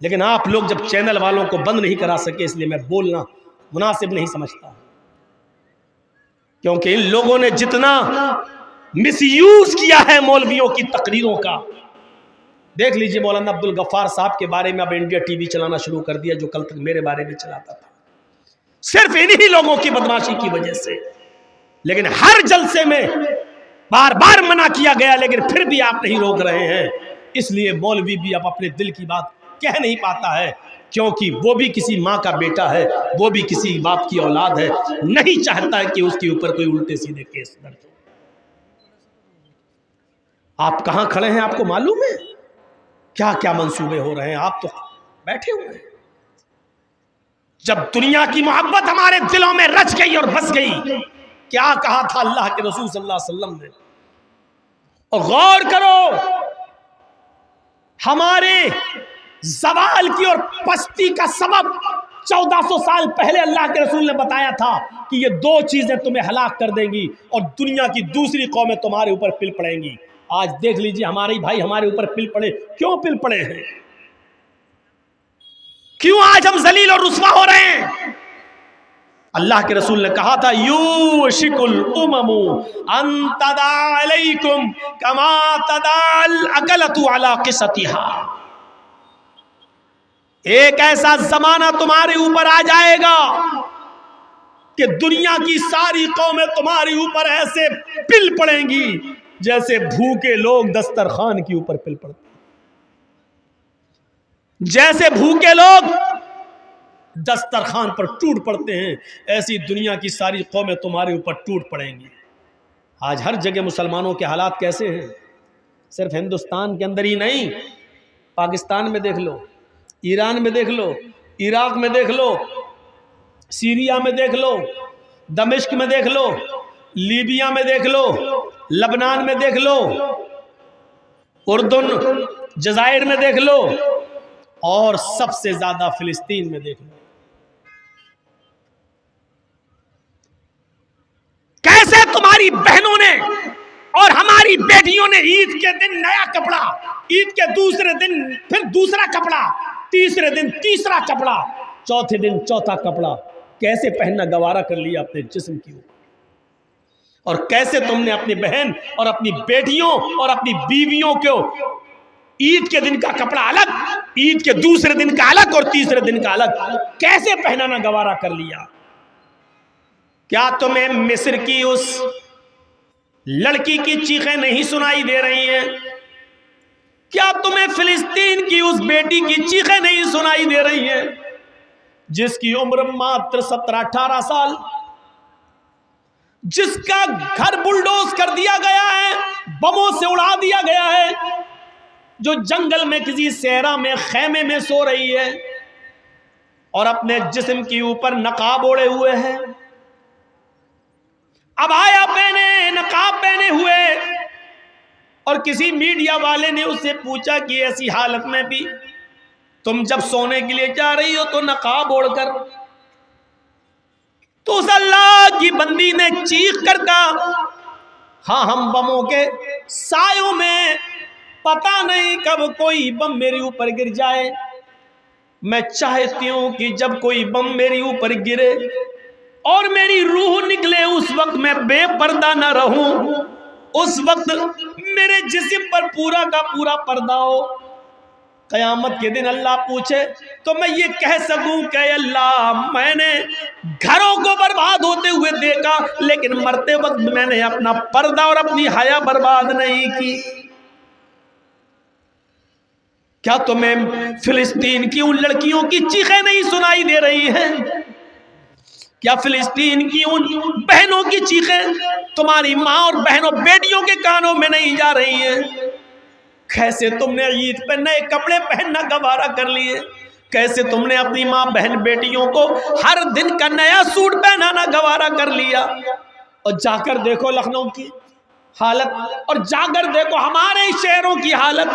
لیکن آپ لوگ جب چینل والوں کو بند نہیں کرا سکے اس لیے میں بولنا مناسب نہیں سمجھتا. کیونکہ ان لوگوں نے جتنا مس یوز کیا ہے مولویوں کی تقریروں کا, دیکھ لیجئے مولانا عبدالغفار صاحب کے بارے میں اب انڈیا ٹی وی چلانا شروع کر دیا جو کل تک میرے بارے میں چلاتا تھا, صرف انہی لوگوں کی بدماشی کی وجہ سے. لیکن ہر جلسے میں بار بار منع کیا گیا لیکن پھر بھی آپ نہیں روک رہے ہیں. اس لیے مولوی بھی اب اپنے دل کی بات کہہ نہیں پاتا ہے, کیونکہ وہ بھی کسی ماں کا بیٹا ہے, وہ بھی کسی باپ کی اولاد ہے, نہیں چاہتا ہے کہ اس کے اوپر کوئی الٹے سیدھے کیس درج ہو. آپ کہاں کھڑے ہیں آپ کو معلوم ہے, کیا کیا منصوبے ہو رہے ہیں, آپ تو بیٹھے ہوئے ہیں. جب دنیا کی محبت ہمارے دلوں میں رچ گئی اور بس گئی, کیا کہا تھا اللہ کے رسول صلی اللہ علیہ وسلم نے. اور غور کرو, ہمارے زوال کی اور پستی کا سبب 1400 سال پہلے اللہ کے رسول نے بتایا تھا کہ یہ 2 چیزیں تمہیں ہلاک کر دیں گی اور دنیا کی دوسری قومیں تمہارے اوپر پل پڑیں گی. آج دیکھ لیجئے ہمارے بھائی ہمارے اوپر پل پڑے, کیوں پل پڑے ہیں؟ کیوں آج ہم ذلیل اور رسوا ہو رہے ہیں؟ اللہ کے رسول نے کہا تھا یوشک الامم ان تداعی علیکم کما تداعی الاکلۃ علی قصتها. ایک ایسا زمانہ تمہارے اوپر آ جائے گا کہ دنیا کی ساری قومیں تمہارے اوپر ایسے پل پڑیں گی جیسے بھوکے لوگ دسترخوان کے اوپر پل پڑتے ہیں. جیسے بھوکے لوگ دسترخوان پر ٹوٹ پڑتے ہیں، ایسی دنیا کی ساری قومیں تمہارے اوپر ٹوٹ پڑیں گی۔ آج ہر جگہ مسلمانوں کے حالات کیسے ہیں؟ صرف ہندوستان کے اندر ہی نہیں، پاکستان میں دیکھ لو، ایران میں دیکھ لو، عراق میں دیکھ لو، سیریا میں دیکھ لو، دمشق میں دیکھ لو، لیبیا میں دیکھ لو، لبنان میں دیکھ لو، اردن جزائر میں دیکھ لو، اور سب سے زیادہ فلسطین میں دیکھ لو۔ کیسے تمہاری بہنوں نے اور ہماری بیٹیوں نے عید کے دن نیا کپڑا، عید کے دوسرے دن پھر دوسرا کپڑا، تیسرے دن تیسرا کپڑا، چوتھے دن چوتھا کپڑا، کیسے پہننا گوارا کر لیا اپنے جسم کی اوپر؟ اور کیسے تم نے اپنی بہن اور اپنی بیٹیوں اور اپنی بیویوں کو عید کے دن کا کپڑا الگ، عید کے دوسرے دن کا الگ اور تیسرے دن کا الگ کیسے پہنانا گوارا کر لیا؟ کیا تمہیں مصر کی اس لڑکی کی چیخیں نہیں سنائی دے رہی ہیں؟ کیا تمہیں فلسطین کی اس بیٹی کی چیخیں نہیں سنائی دے رہی ہیں جس کی عمر ماتر 17-18 سال، جس کا گھر بلڈوز کر دیا گیا ہے، بموں سے اڑا دیا گیا ہے، جو جنگل میں کسی صحرا میں خیمے میں سو رہی ہے اور اپنے جسم کے اوپر نقاب اوڑے ہوئے ہے، عبایا پہنے، نقاب پہنے ہوئے، اور کسی میڈیا والے نے اس سے پوچھا کہ ایسی حالت میں بھی تم جب سونے کے لیے جا رہی ہو تو نقاب اوڑھ کر، تو اس اللہ کی بندی نے چیخ کر کہا، ہاں ہم بموں کے سایوں میں، پتہ نہیں کب کوئی بم میرے اوپر گر جائے، میں چاہتی ہوں کہ جب کوئی بم میرے اوپر گرے اور میری روح نکلے اس وقت میں بے پردہ نہ رہوں، اس وقت میرے جسم پر پورا کا پورا پردہ ہو، قیامت کے دن اللہ پوچھے تو میں یہ کہہ سکوں کہ اللہ میں نے گھروں کو برباد ہوتے ہوئے دیکھا لیکن مرتے وقت میں نے اپنا پردہ اور اپنی حیا برباد نہیں کی۔ کیا تمہیں فلسطین کی ان لڑکیوں کی چیخیں نہیں سنائی دے رہی ہیں؟ کیا فلسطین کی ان بہنوں کی چیخیں تمہاری ماں اور بہنوں بیٹیوں کے کانوں میں نہیں جا رہی ہیں؟ کیسے تم نے عید پہ نئے کپڑے پہننا گوارا کر لیے؟ کیسے تم نے اپنی ماں بہن بیٹیوں کو ہر دن کا نیا سوٹ پہنانا گوارا کر لیا؟ اور جا کر دیکھو لکھنؤ کی حالت، اور جا کر دیکھو ہمارے شہروں کی حالت،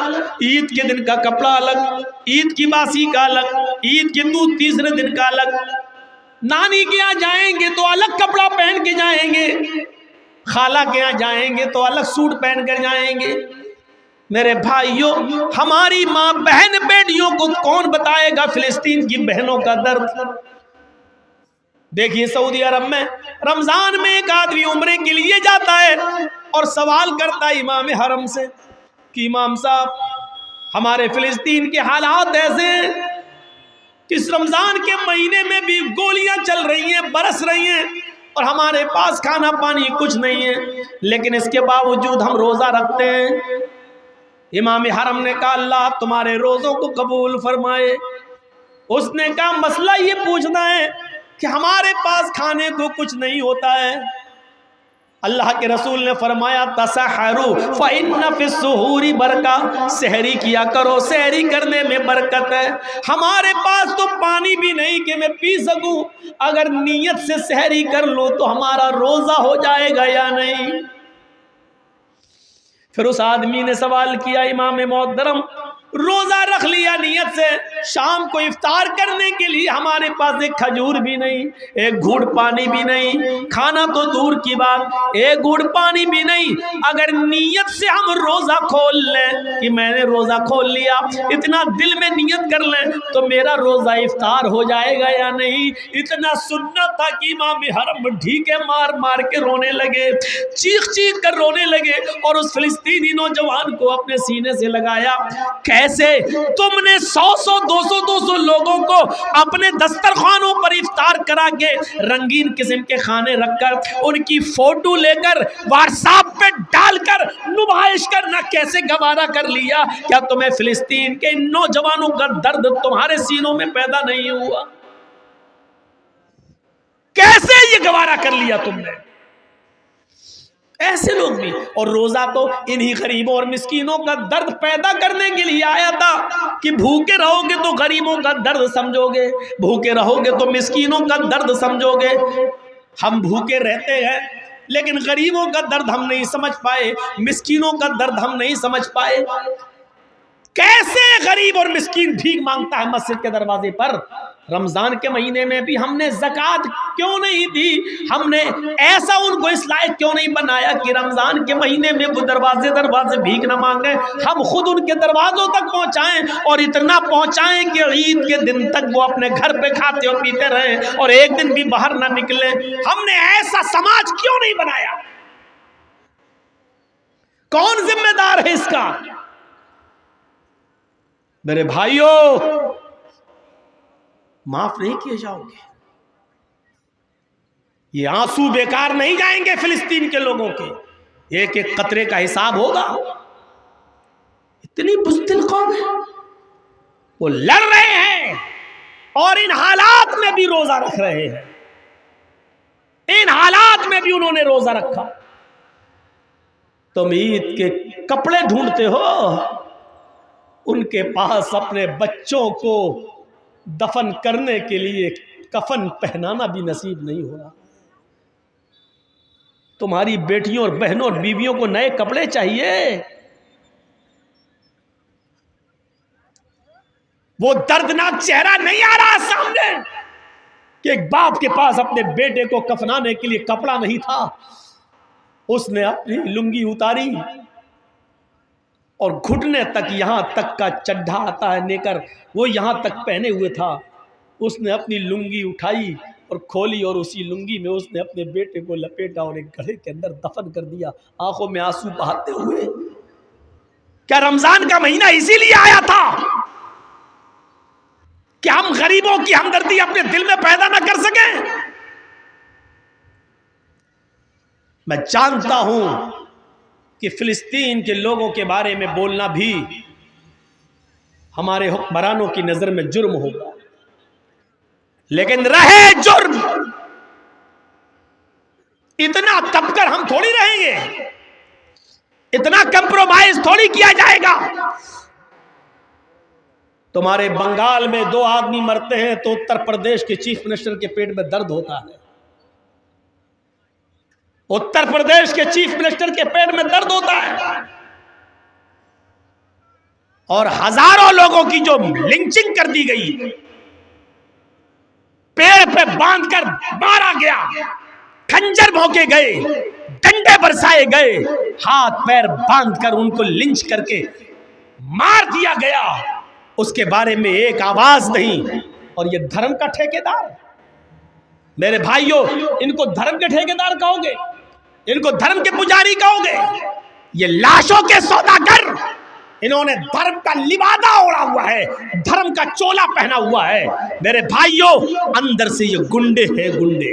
عید کے دن کا کپڑا الگ، عید کی باسی کا الگ، عید کے تیسرے دن کا الگ، نانی کے یہاں جائیں گے تو الگ کپڑا پہن کے جائیں گے، خالہ کے یہاں جائیں گے تو الگ سوٹ پہن کر جائیں گے۔ میرے بھائیوں، ہماری ماں بہن بیٹیوں کو کون بتائے گا فلسطین کی بہنوں کا درد؟ دیکھیے سعودی عرب میں رمضان میں ایک آدمی عمرے کے لیے جاتا ہے اور سوال کرتا ہے امام حرم سے کہ امام صاحب ہمارے فلسطین کے حالات ایسے ہیں کہ اس رمضان کے مہینے میں بھی گولیاں چل رہی ہیں، برس رہی ہیں، اور ہمارے پاس کھانا پانی کچھ نہیں ہے، لیکن اس کے باوجود ہم روزہ رکھتے ہیں۔ امام حرم نے کہا اللہ تمہارے روزوں کو قبول فرمائے۔ اس نے کہا مسئلہ یہ پوچھنا ہے کہ ہمارے پاس کھانے کو کچھ نہیں ہوتا ہے۔ اللہ کے رسول نے فرمایا تسحروا فإن فی السحور برکہ، سحری کیا کرو، سحری کرنے میں برکت ہے۔ ہمارے پاس تو پانی بھی نہیں کہ میں پی سکوں، اگر نیت سے سحری کر لو تو ہمارا روزہ ہو جائے گا یا نہیں؟ پھر اس آدمی نے سوال کیا امام محترم روزہ رکھ لیا نیت سے، شام کو افطار کرنے کے لیے ہمارے پاس ایک کھجور بھی نہیں، ایک گھوٹ پانی بھی نہیں، کھانا تو دور کی بات، ایک گھوٹ پانی بھی نہیں، اگر نیت سے ہم روزہ کھول لیں کہ میں نے روزہ کھول لیا، اتنا دل میں نیت کر لیں تو میرا روزہ افطار ہو جائے گا یا نہیں؟ اتنا سننا تھا کہ امام حرم ڈھیکے مار مار کے رونے لگے، چیخ چیخ کر رونے لگے، اور اس فلسطینی نوجوان کو اپنے سینے سے لگایا۔ کیسے تم نے 100 لوگوں کو اپنے دسترخوانوں پر افطار کرا کے رنگین قسم کے کھانے رکھ کر ان کی فوٹو لے کر واٹس ایپ پہ ڈال کر نمائش کرنا کیسے گوارا کر لیا؟ کیا تمہیں فلسطین کے نوجوانوں کا درد تمہارے سینوں میں پیدا نہیں ہوا؟ یہ گوارا کر لیا تم نے. ایسے لوگ بھی. اور روزہ تو انہی غریبوں اور مسکینوں کا درد پیدا کرنے کے لیے آیا تھا کہ بھوکے رہو گے تو غریبوں کا درد سمجھو گے, بھوکے رہو گے تو مسکینوں کا درد سمجھو گے. ہم بھوکے رہتے ہیں لیکن غریبوں کا درد ہم نہیں سمجھ پائے, مسکینوں کا درد ہم نہیں سمجھ پائے. کیسے غریب اور مسکین بھیک مانگتا ہے مسجد کے دروازے پر. رمضان کے مہینے میں بھی ہم نے زکوٰۃ کیوں نہیں دی؟ ہم نے ایسا ان کو اس لائق کیوں نہیں بنایا کہ رمضان کے مہینے میں وہ دروازے بھیک نہ مانگیں؟ ہم خود ان کے دروازوں تک پہنچائیں, اور اتنا پہنچائیں کہ عید کے دن تک وہ اپنے گھر پہ کھاتے اور پیتے رہیں اور ایک دن بھی باہر نہ نکلیں. ہم نے ایسا سماج کیوں نہیں بنایا؟ کون ذمہ دار ہے اس کا؟ میرے بھائیوں, معاف نہیں کیے جاؤ گے. یہ آنسو بیکار نہیں جائیں گے فلسطین کے لوگوں کے. ایک ایک قطرے کا حساب ہوگا. اتنی بزدل قوم ہے, وہ لڑ رہے ہیں اور ان حالات میں بھی روزہ رکھ رہے ہیں. ان حالات میں بھی انہوں نے روزہ رکھا. تم عید کے کپڑے ڈھونڈتے ہو, ان کے پاس اپنے بچوں کو دفن کرنے کے لیے کفن پہنانا بھی نصیب نہیں ہو رہا. تمہاری بیٹیوں اور بہنوں اور بیویوں کو نئے کپڑے چاہیے. وہ دردناک چہرہ نہیں آ رہا سامنے کہ ایک باپ کے پاس اپنے بیٹے کو کفنانے کے لیے کپڑا نہیں تھا. اس نے اپنی لنگی اتاری اور گھٹنے تک, یہاں تک کا چڈھا آتا ہے نیکر, وہ یہاں تک پہنے ہوئے تھا. اس نے اپنی لنگی اٹھائی اور کھولی اور اسی لنگی میں اس نے اپنے بیٹے کو لپیٹا اور ایک گڑھے کے اندر دفن کر دیا, آنکھوں میں آنسو بہاتے ہوئے. کیا رمضان کا مہینہ اسی لیے آیا تھا کہ ہم غریبوں کی ہمدردی اپنے دل میں پیدا نہ کر سکیں؟ میں جانتا ہوں کہ فلسطین کے لوگوں کے بارے میں بولنا بھی ہمارے حکمرانوں کی نظر میں جرم ہوگا, لیکن رہے جرم, اتنا تب کر ہم تھوڑی رہیں گے, اتنا کمپرومائز تھوڑی کیا جائے گا. تمہارے بنگال میں 2 آدمی مرتے ہیں تو اتر پردیش کے چیف منسٹر کے پیٹ میں درد ہوتا ہے. اتر پردیش کے چیف منسٹر کے پیٹ میں درد ہوتا ہے. اور ہزاروں لوگوں کی جو لنچنگ کر دی گئی, پیڑ پہ باندھ کر مارا گیا, کھنجر بھونکے گئے, ڈنڈے برسائے گئے, ہاتھ پیر باندھ کر ان کو لنچ کر کے مار دیا گیا, اس کے بارے میں ایک آواز نہیں. اور یہ دھرم کا ٹھیکیدار. میرے بھائیوں, ان کو دھرم کے ٹھیکیدار کہو گے؟ ان کو دھرم کے پجاری کہو گے؟ یہ لاشوں کے سوداگر. انہوں نے دھرم کا لبادہ اوڑھا ہوا ہے, دھرم کا چولا پہنا ہوا ہے. میرے بھائیوں, اندر سے یہ گنڈے ہیں, گنڈے.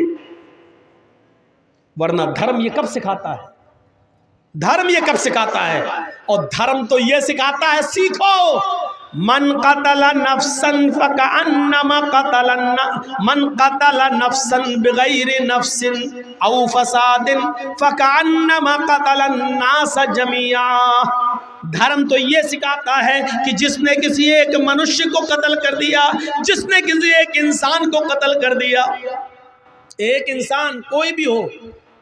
ورنہ دھرم یہ کب سکھاتا ہے؟ دھرم یہ کب سکھاتا ہے؟ اور دھرم تو یہ سکھاتا ہے, سیکھو. من قتل نفسا فکأنما قتل نفسا بغیر نفس او فساد فکأنما قتل الناس جميعا. دھرم تو یہ سکھاتا ہے کہ جس نے کسی ایک منشیہ کو قتل کر دیا, جس نے کسی ایک انسان کو قتل کر دیا, ایک انسان کوئی بھی ہو,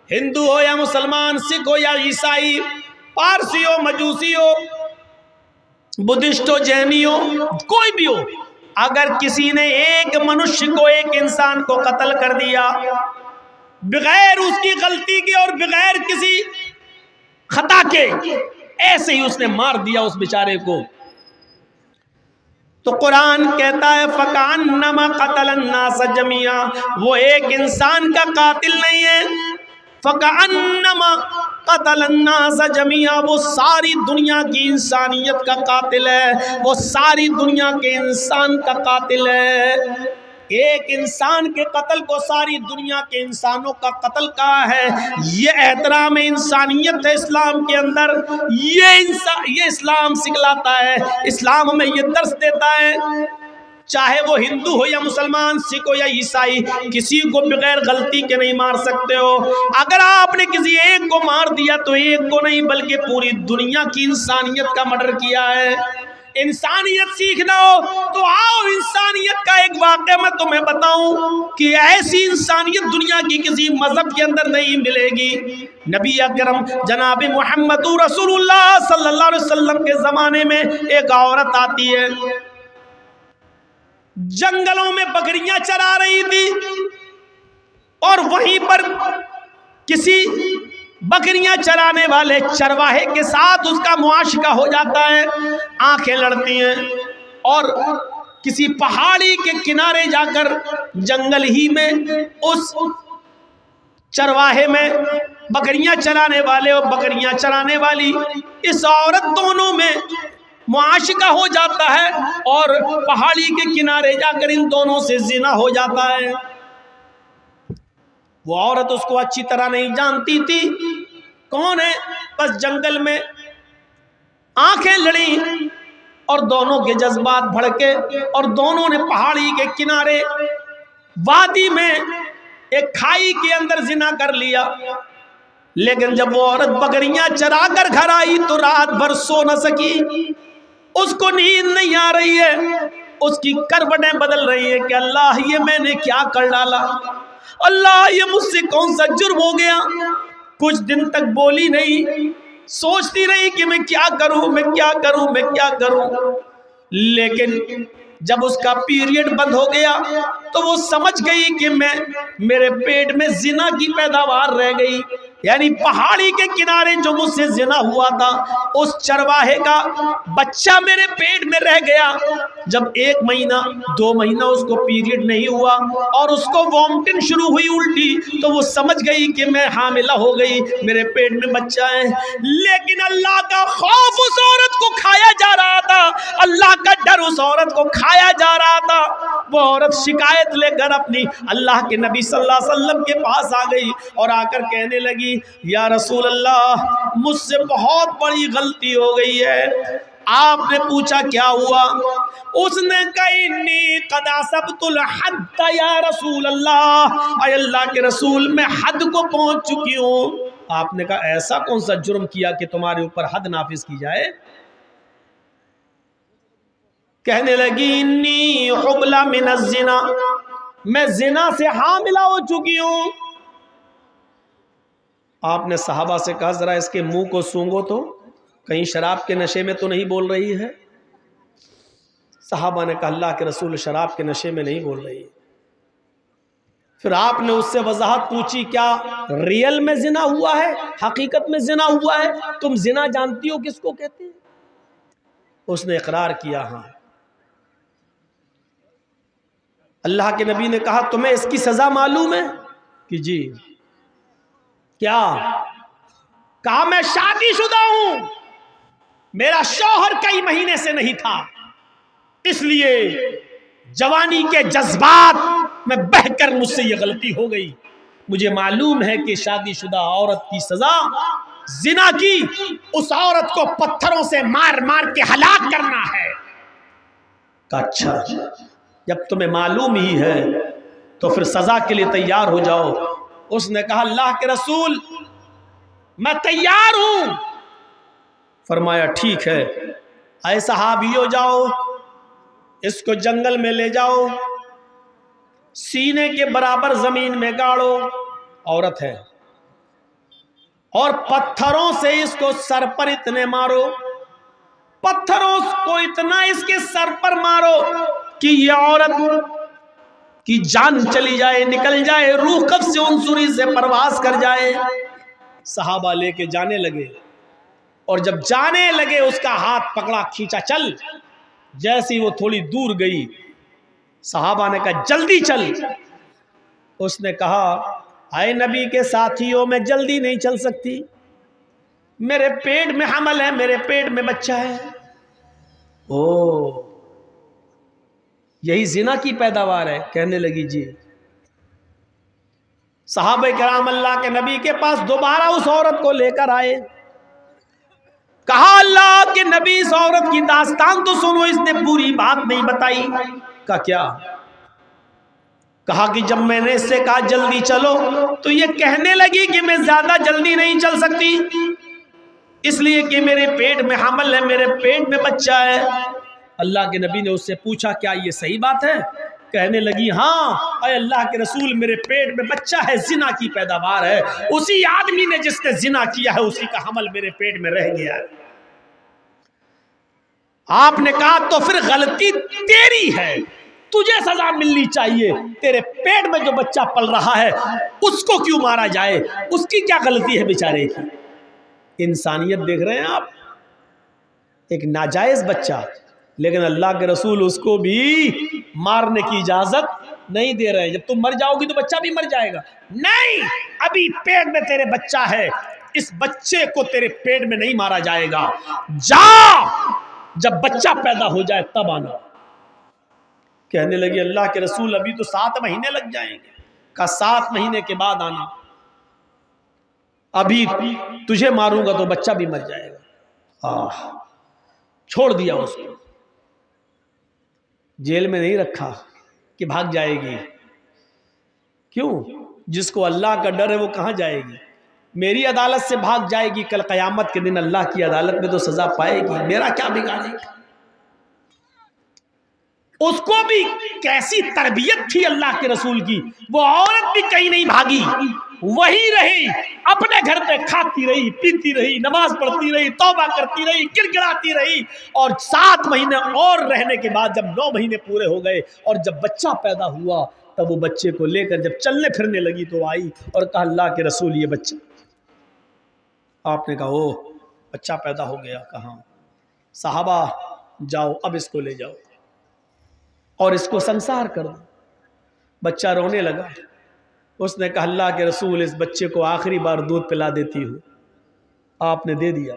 ہندو ہو یا مسلمان, سکھ ہو یا عیسائی, پارسی ہو, مجوسی ہو, بدھسٹ ہو, جینی ہو, کوئی بھی ہو, اگر کسی نے ایک منشیہ کو, ایک انسان کو قتل کر دیا بغیر اس کی غلطی کے اور بغیر کسی خطا کے, ایسے ہی اس نے مار دیا اس بیچارے کو, تو قرآن کہتا ہے فَكَأَنَّمَا قَتَلَ النَّاسَ جَمِيعًا. وہ ایک انسان کا قاتل نہیں ہے, فَكَأَنَّمَا قَتَلَ النَّاسَ جَمِيعًا, وہ ساری دنیا کی انسانیت کا قاتل ہے, وہ ساری دنیا کے انسان کا قاتل ہے. ایک انسان کے قتل کو ساری دنیا کے انسانوں کا قتل کہا ہے. یہ احترام انسانیت ہے اسلام کے اندر. یہ اسلام سکھلاتا ہے, اسلام ہمیں یہ درس دیتا ہے. چاہے وہ ہندو ہو یا مسلمان، سکھ ہو یا عیسائی، کسی کو بغیر غلطی کے نہیں مار سکتے ہو۔ اگر آپ نے کسی ایک کو مار دیا تو ایک کو نہیں بلکہ پوری دنیا کی انسانیت کا مرڈر کیا ہے۔ انسانیت سیکھنا ہو تو آؤ، انسانیت کا ایک واقعہ میں تمہیں بتاؤں کہ ایسی انسانیت دنیا کی کسی مذہب کے اندر نہیں ملے گی۔ نبی اکرم جناب محمد رسول اللہ صلی اللہ علیہ وسلم کے زمانے میں ایک عورت آتی ہے، جنگلوں میں بکریاں چرا رہی تھی، اور وہیں پر کسی بکریاں چرانے والے چرواہے کے ساتھ اس کا معاشقہ ہو جاتا ہے، آنکھیں لڑتی ہیں، اور کسی پہاڑی کے کنارے جا کر جنگل ہی میں اس چرواہے میں بکریاں چرانے والے اور بکریاں چرانے والی اس عورت دونوں میں معاشقہ ہو جاتا ہے، اور پہاڑی کے کنارے جا کر ان دونوں سے زنا ہو جاتا ہے۔ وہ عورت اس کو اچھی طرح نہیں جانتی تھی کون ہے، بس جنگل میں آنکھیں لڑی اور دونوں کے جذبات بھڑکے، اور دونوں نے پہاڑی کے کنارے وادی میں ایک کھائی کے اندر زنا کر لیا۔ لیکن جب وہ عورت بکریاں چرا کر گھر آئی تو رات بھر سو نہ سکی، اس کو نیند نہیں آ رہی ہے، اس کی کروٹیں بدل رہی ہیں کہ اللہ یہ میں نے کیا کر ڈالا، اللہ یہ مجھ سے کون سا جرم ہو گیا۔ کچھ دن تک بولی نہیں، سوچتی رہی کہ میں کیا کروں، میں کیا کروں، میں کیا کروں۔ لیکن جب اس کا پیریڈ بند ہو گیا تو وہ سمجھ گئی کہ میرے پیٹ میں زنا کی پیداوار رہ گئی، یعنی پہاڑی کے کنارے جو مجھ سے زنا ہوا تھا اس چرواہے کا بچہ میرے پیٹ میں رہ گیا۔ جب 1 مہینہ 2 مہینہ اس کو پیریڈ نہیں ہوا اور اس کو وامٹنگ شروع ہوئی الٹی، تو وہ سمجھ گئی کہ میں حاملہ ہو گئی، میرے پیٹ میں بچہ ہے۔ لیکن اللہ کا خوف اس عورت کو کھایا جا رہا تھا، اللہ کا ڈر اس عورت کو کھایا جا رہا تھا۔ وہ عورت شکایت لے کر اپنی اللہ کے نبی صلی اللہ علیہ وسلم کے پاس آ گئی اور آ کر کہنے لگی، یا رسول اللہ مجھ سے بہت بڑی غلطی ہو گئی ہے۔ آپ نے پوچھا کیا ہوا؟ اس نے کہا انی قد اصبت الحد یا رسول اللہ، اے اللہ کے رسول میں حد کو پہنچ چکی ہوں۔ آپ نے کہا ایسا کون سا جرم کیا کہ تمہارے اوپر حد نافذ کی جائے؟ کہنے لگی انی حبلہ من الزنا، میں زنا سے حاملہ ہو چکی ہوں۔ آپ نے صحابہ سے کہا ذرا اس کے منہ کو سونگو تو کہیں شراب کے نشے میں تو نہیں بول رہی ہے؟ صحابہ نے کہا اللہ کے رسول شراب کے نشے میں نہیں بول رہی۔ پھر آپ نے اس سے وضاحت پوچھی کیا ریئل میں زنا ہوا ہے، حقیقت میں زنا ہوا ہے؟ تم زنا جانتی ہو کس کو کہتے ہیں؟ اس نے اقرار کیا ہاں۔ اللہ کے نبی نے کہا تمہیں اس کی سزا معلوم ہے کہ جی؟ کیا؟ کہا میں شادی شدہ ہوں، میرا شوہر کئی مہینے سے نہیں تھا، اس لیے جوانی کے جذبات میں بہہ کر مجھ سے یہ غلطی ہو گئی۔ مجھے معلوم ہے کہ شادی شدہ عورت کی سزا زنا کی اس عورت کو پتھروں سے مار مار کے ہلاک کرنا ہے۔ کہا اچھا جب تمہیں معلوم ہی ہے تو پھر سزا کے لیے تیار ہو جاؤ۔ اس نے کہا اللہ کے رسول میں تیار ہوں۔ فرمایا ٹھیک ہے، اے صحابیو جاؤ اس کو جنگل میں لے جاؤ، سینے کے برابر زمین میں گاڑو، عورت ہے، اور پتھروں سے اس کو سر پر اتنے مارو، پتھروں کو اتنا اس کے سر پر مارو کہ یہ عورت کی جان چلی جائے، نکل جائے، روح قبض سے عنصری سے پرواز کر جائے۔ صحابہ لے کے جانے لگے، اور جب جانے لگے اس کا ہاتھ پکڑا، کھینچا چل۔ جیسی وہ تھوڑی دور گئی صحابہ نے کہا جلدی چل۔ اس نے کہا اے نبی کے ساتھیوں میں جلدی نہیں چل سکتی، میرے پیٹ میں حمل ہے، میرے پیٹ میں بچہ ہے۔ او یہی زنا کی پیداوار ہے؟ کہنے لگی جی۔ صحابہ کرام اللہ کے نبی کے پاس دوبارہ اس عورت کو لے کر آئے، کہا اللہ کے نبی اس عورت کی داستان تو سنو، اس نے پوری بات نہیں بتائی۔ کہا کیا؟ کہا کہ جب میں نے اس سے کہا جلدی چلو تو یہ کہنے لگی کہ میں زیادہ جلدی نہیں چل سکتی، اس لیے کہ میرے پیٹ میں حمل ہے، میرے پیٹ میں بچہ ہے۔ اللہ کے نبی نے اس سے پوچھا کیا یہ صحیح بات ہے؟ کہنے لگی ہاں اے اللہ کے رسول، میرے پیٹ میں بچہ ہے، زنا کی پیداوار ہے، اسی آدمی نے جس نے زنا کیا ہے اسی کا حمل میرے پیٹ میں رہ گیا ہے۔ آپ نے کہا تو پھر غلطی تیری ہے، تجھے سزا ملنی چاہیے، تیرے پیٹ میں جو بچہ پل رہا ہے اس کو کیوں مارا جائے؟ اس کی کیا غلطی ہے بیچارے کی؟ انسانیت دیکھ رہے ہیں آپ، ایک ناجائز بچہ، لیکن اللہ کے رسول اس کو بھی مارنے کی اجازت نہیں دے رہے ہیں۔ جب تم مر جاؤ گی تو بچہ بھی مر جائے گا، نہیں، ابھی پیٹ میں تیرے بچہ ہے، اس بچے کو تیرے پیٹ میں نہیں مارا جائے گا، جا جب بچہ پیدا ہو جائے تب آنا۔ کہنے لگی اللہ کے رسول ابھی تو 7 مہینے لگ جائیں گے۔ کہا 7 مہینے کے بعد آنا، ابھی تجھے ماروں گا تو بچہ بھی مر جائے گا۔ چھوڑ دیا اس کو، جیل میں نہیں رکھا کہ بھاگ جائے گی۔ کیوں؟ جس کو اللہ کا ڈر ہے وہ کہاں جائے گی؟ میری عدالت سے بھاگ جائے گی، کل قیامت کے دن اللہ کی عدالت میں تو سزا پائے گی، میرا کیا بگاڑے گی؟ اس کو بھی کیسی تربیت تھی اللہ کے رسول کی، وہ عورت بھی کہیں نہیں بھاگی، وہی رہی، اپنے گھر پہ کھاتی رہی، پیتی رہی، نماز پڑھتی رہی، توبہ کرتی رہی، گڑگڑاتی رہی، اور 7 مہینے اور رہنے کے بعد جب 9 مہینے پورے ہو گئے اور جب بچہ پیدا ہوا تب وہ بچے کو لے کر جب چلنے پھرنے لگی تو آئی اور کہا اللہ کے رسول یہ بچہ۔ آپ نے کہا او بچہ پیدا ہو گیا؟ کہاں؟ صحابہ جاؤ اب اس کو لے جاؤ اور اس کو سنسار کر دو۔ بچہ رونے لگا، اس نے کہا اللہ کے رسول اس بچے کو آخری بار دودھ پلا دیتی ہوں۔ آپ نے دے دیا۔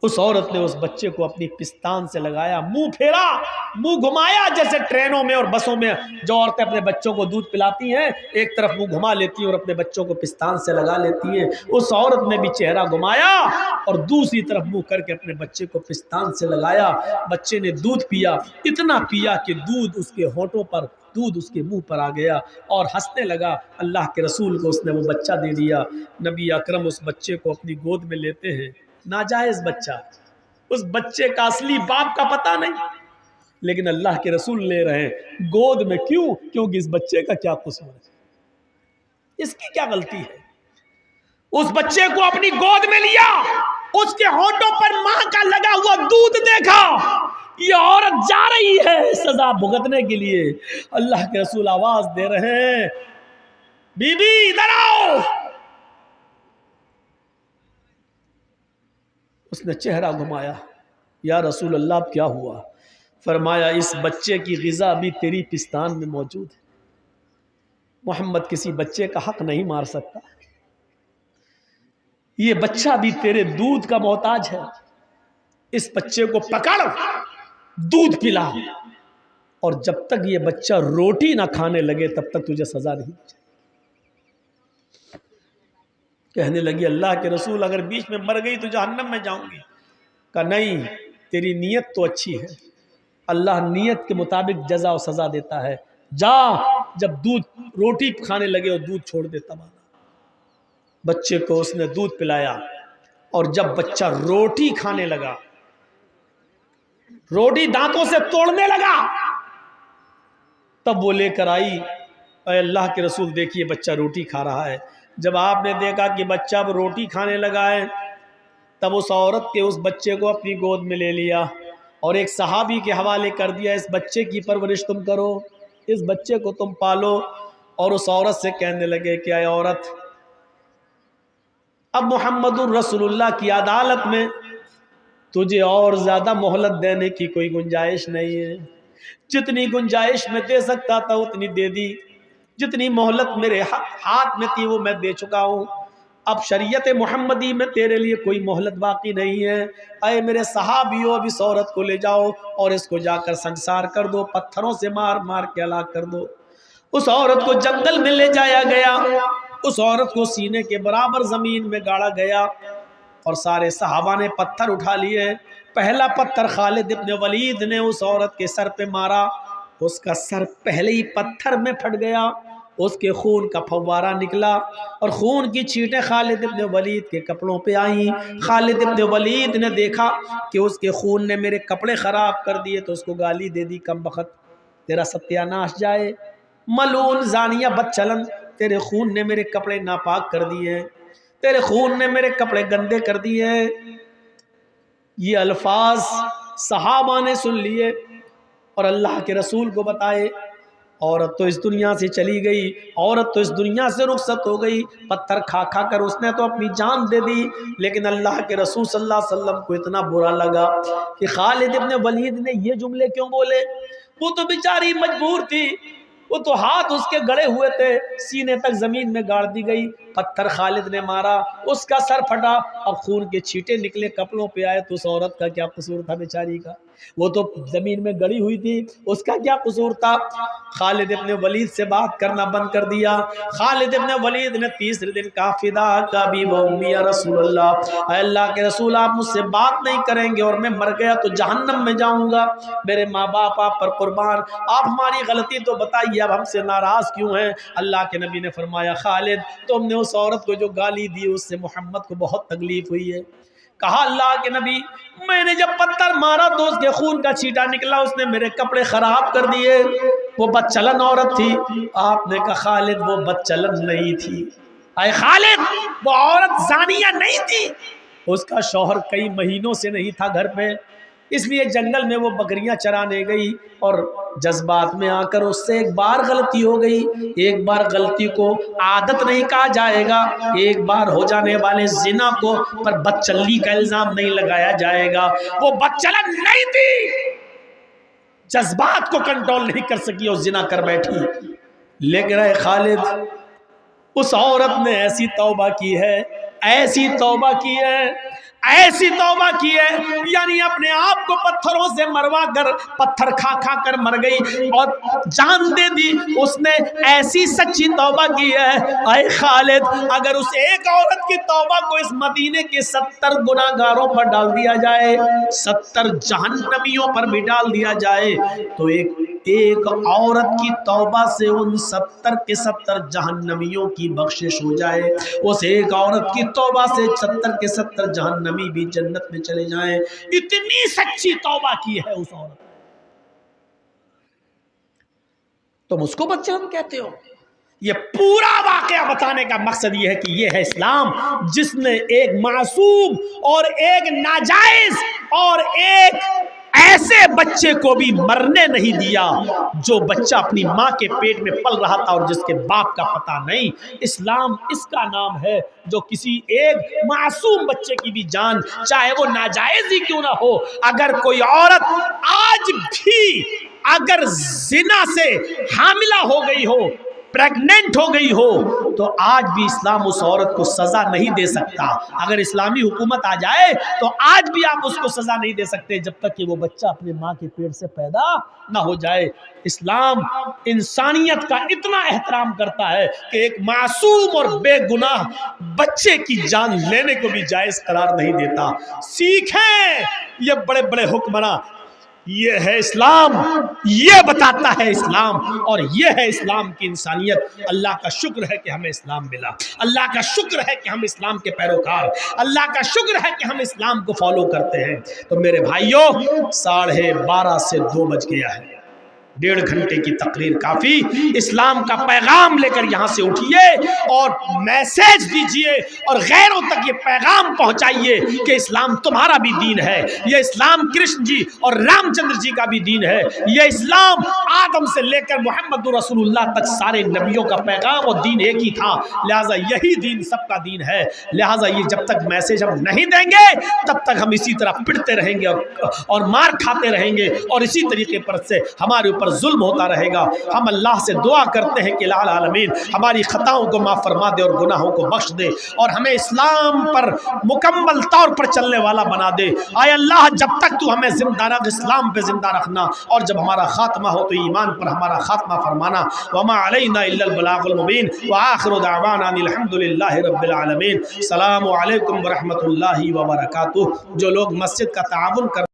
اس عورت نے اس بچے کو اپنی پستان سے لگایا، منہ پھیرا، منہ گھمایا، جیسے ٹرینوں میں اور بسوں میں جو عورتیں اپنے بچوں کو دودھ پلاتی ہیں ایک طرف منہ گھما لیتی ہیں اور اپنے بچوں کو پستان سے لگا لیتی ہیں، اس عورت نے بھی چہرہ گھمایا اور دوسری طرف منہ کر کے اپنے بچے کو پستان سے لگایا۔ بچے نے دودھ پیا، اتنا پیا کہ دودھ اس کے ہونٹوں پر، دودھ اس کے منہ پر آ گیا اور ہنسنے لگا۔ اللہ کے رسول کو اس نے وہ بچہ دے دیا۔ نبی اکرم اس بچے کو اپنی گود میں لیتے ہیں، ناجائز بچہ، اس بچے کا اصلی باپ کا پتہ نہیں، لیکن اللہ کے رسول لے رہے ہیں گود میں۔ کیوں؟ کیونکہ اس بچے کا کیا قصور ہے، اس کی کیا غلطی ہے؟ اس بچے کو اپنی گود میں لیا، اس کے ہونٹوں پر ماں کا لگا ہوا دودھ دیکھا، یہ عورت جا رہی ہے سزا بھگتنے کے لیے۔ اللہ کے رسول آواز دے رہے ہیں بی بی ادھر آؤ۔ اس نے چہرہ گھمایا، یا رسول اللہ اب کیا ہوا؟ فرمایا اس بچے کی غذا بھی تیری پستان میں موجود ہے، محمد کسی بچے کا حق نہیں مار سکتا، یہ بچہ بھی تیرے دودھ کا محتاج ہے، اس بچے کو پکڑ، دودھ پلا، اور جب تک یہ بچہ روٹی نہ کھانے لگے تب تک تجھے سزا نہیں۔ کہنے لگی اللہ کے رسول اگر بیچ میں مر گئی تو جہنم میں جاؤں گی۔ کہا نہیں، تیری نیت تو اچھی ہے، اللہ نیت کے مطابق جزا و سزا دیتا ہے، جا جب دودھ روٹی کھانے لگے اور دودھ چھوڑ دے تب آنا۔ بچے کو اس نے دودھ پلایا اور جب بچہ روٹی کھانے لگا، روٹی دانتوں سے توڑنے لگا، تب وہ لے کر آئی، اے اللہ کے رسول دیکھیے بچہ روٹی کھا رہا ہے۔ جب آپ نے دیکھا کہ بچہ اب روٹی کھانے لگا ہے تب اس عورت کے اس بچے کو اپنی گود میں لے لیا اور ایک صحابی کے حوالے کر دیا، اس بچے کی پرورش تم کرو، اس بچے کو تم پالو۔ اور اس عورت سے کہنے لگے کہ اے عورت، اب محمد الرسول اللہ کی عدالت میں تجھے اور زیادہ مہلت دینے کی کوئی گنجائش نہیں ہے، جتنی گنجائش میں دے سکتا تھا اتنی دے دی، جتنی مہلت میرے ہاتھ میں تھی وہ میں دے چکا ہوں، اب شریعت محمدی میں تیرے لیے کوئی مہلت باقی نہیں ہے۔ اے میرے صحابیوں اب اس عورت کو لے جاؤ اور اس کو جا کر سنسار کر دو، پتھروں سے مار مار کے ہلاک کر دو۔ اس عورت کو جنگل میں لے جایا گیا، اس عورت کو سینے کے برابر زمین میں گاڑا گیا اور سارے صحابہ نے پتھر اٹھا لیے۔ پہلا پتھر خالد ابن ولید نے اس عورت کے سر پہ مارا، اس کا سر پہلے ہی پتھر میں پھٹ گیا، اس کے خون کا فوارہ نکلا اور خون کی چھینٹیں خالد ابن ولید کے کپڑوں پہ آئیں۔ خالد ابن ولید نے دیکھا کہ اس کے خون نے میرے کپڑے خراب کر دیے تو اس کو گالی دے دی، کم بخت تیرا ستیہ ناش جائے، ملعون زانیہ بدچلن، تیرے خون نے میرے کپڑے ناپاک کر دیے ہیں، تیرے خون نے میرے کپڑے گندے کر دیے ہیں۔ یہ الفاظ صحابہ نے سن لیے اور اللہ کے رسول کو بتائے۔ عورت تو اس دنیا سے چلی گئی، عورت تو اس دنیا سے رخصت ہو گئی، پتھر کھا کھا کر اس نے تو اپنی جان دے دی، لیکن اللہ کے رسول صلی اللہ علیہ وسلم کو اتنا برا لگا کہ خالد ابن ولید نے یہ جملے کیوں بولے؟ وہ تو بیچاری مجبور تھی، وہ تو ہاتھ اس کے گڑے ہوئے تھے، سینے تک زمین میں گاڑ دی گئی، پتھر خالد نے مارا، اس کا سر پھٹا، اب خون کے چھینٹے نکلے کپڑوں پہ آئے تو اس عورت کا کیا قصور تھا بیچاری کا؟ وہ تو زمین میں گڑی ہوئی تھی، اس کا کیا قصور تھا؟ خالد ابن ولید سے بات کرنا بند کر دیا۔ خالد ابن ولید نے تیسرے دن کہا فداک ابی و امی یا رسول اللہ، اے اللہ کے رسول آپ مجھ سے بات نہیں کریں گے اور میں مر گیا تو جہنم میں جاؤں گا، میرے ماں باپ آپ پر قربان، آپ ہماری غلطی تو بتائیے، اب ہم سے ناراض کیوں ہیں؟ اللہ کے نبی نے فرمایا خالد تم نے اس عورت کو جو گالی دی اس سے محمد کو بہت تکلیف ہوئی ہے۔ کہا اللہ کے نبی میں نے جب پتھر مارا تو اس کے خون کا چھینٹا نکلا، اس نے میرے کپڑے خراب کر دیے، وہ بدچلن عورت تھی۔ آپ نے کہا خالد وہ بدچلن نہیں تھی، اے خالد وہ عورت زانیہ نہیں تھی، اس کا شوہر کئی مہینوں سے نہیں تھا گھر پہ، اس لیے جنگل میں وہ بکریاں چرانے گئی اور جذبات میں آ کر اس سے ایک بار غلطی ہو گئی۔ ایک بار غلطی کو عادت نہیں کہا جائے گا، ایک بار ہو جانے والے زنا کو پر بدچلی کا الزام نہیں لگایا جائے گا۔ وہ بدچلن نہیں تھی، جذبات کو کنٹرول نہیں کر سکی اور زنا کر بیٹھی، لیکن اے خالد اس عورت نے ایسی توبہ کی ہے، ایسی توبہ کی ہے، ایسی توبہ کی ہے، یعنی اپنے آپ کو پتھروں سے مروا کر پتھر کھا کھا کر مر گئی اور جان دے دی۔ اس نے ایسی سچی توبہ کی ہے، اے خالد اگر اس ایک عورت کی توبہ کو اس مدینے کے 70 گناہگاروں پر ڈال دیا جائے، 70 جہنمیوں پر بھی ڈال دیا جائے تو ایک عورت کی توبہ سے ان 70 کے 70 جہنمیوں کی بخشش ہو جائے، اس ایک عورت کی توبہ سے 70 کے 70 جہنمی بھی جنت میں چلے جائیں، اتنی سچی توبہ کی ہے اس عورت۔ تم اس کو بدچلن کہتے ہو؟ یہ پورا واقعہ بتانے کا مقصد یہ ہے کہ یہ ہے اسلام جس نے ایک معصوم اور ایک ناجائز اور ایک ایسے بچے کو بھی مرنے نہیں دیا جو بچہ اپنی ماں کے پیٹ میں پل رہا تھا اور جس کے باپ کا پتہ نہیں۔ اسلام اس کا نام ہے جو کسی ایک معصوم بچے کی بھی جان چاہے وہ ناجائز ہی کیوں نہ ہو، اگر کوئی عورت آج بھی اگر زنا سے حاملہ ہو گئی ہو، پریگننٹ ہو گئی ہو، تو آج بھی اسلام اس عورت کو سزا نہیں دے سکتا۔ اگر اسلامی حکومت آ جائے تو آج بھی آپ اس کو سزا نہیں دے سکتے جب تک کہ وہ بچہ اپنے ماں کے پیٹ سے پیدا نہ ہو جائے۔ اسلام انسانیت کا اتنا احترام کرتا ہے کہ ایک معصوم اور بے گناہ بچے کی جان لینے کو بھی جائز قرار نہیں دیتا۔ سیکھیں یہ بڑے بڑے حکمراں، یہ ہے اسلام، یہ بتاتا ہے اسلام، اور یہ ہے اسلام کی انسانیت۔ اللہ کا شکر ہے کہ ہمیں اسلام ملا، اللہ کا شکر ہے کہ ہم اسلام کے پیروکار، اللہ کا شکر ہے کہ ہم اسلام کو فالو کرتے ہیں۔ تو میرے بھائیوں 12:30 سے 2 بج گیا ہے، 1.5 گھنٹے کی تقریر کافی۔ اسلام کا پیغام لے کر یہاں سے اٹھیے اور میسیج دیجئے اور غیروں تک یہ پیغام پہنچائیے کہ اسلام تمہارا بھی دین ہے، یہ اسلام کرشن جی اور رام چندر جی کا بھی دین ہے، یہ اسلام آدم سے لے کر محمد رسول اللہ تک سارے نبیوں کا پیغام اور دین ایک ہی تھا، لہٰذا یہی دین سب کا دین ہے۔ لہٰذا یہ جب تک میسیج ہم نہیں دیں گے تب تک ہم اسی طرح پڑتے رہیں گے اور مار کھاتے رہیں گے اور اسی طریقے پر سے ہمارے اوپر ظلم ہوتا رہے گا۔ ہم اللہ سے دعا کرتے ہیں کہ الہ العالمین ہماری خطاؤں کو معاف فرما دے اور گناہوں کو بخش دے اور ہمیں اسلام پر مکمل طور پر چلنے والا بنا دے۔ آئے اللہ جب تک تو ہمیں زندہ رکھ، اسلام پہ زندہ رکھنا، اور جب ہمارا خاتمہ ہو تو ایمان پر ہمارا خاتمہ فرمانا۔ وما علینا الا البلاغ المبین وآخر دعوانا ان الحمد للہ رب العالمین۔ السلام علیکم ورحمۃ اللہ وبرکاتہ۔ جو لوگ مسجد کا تعاون کر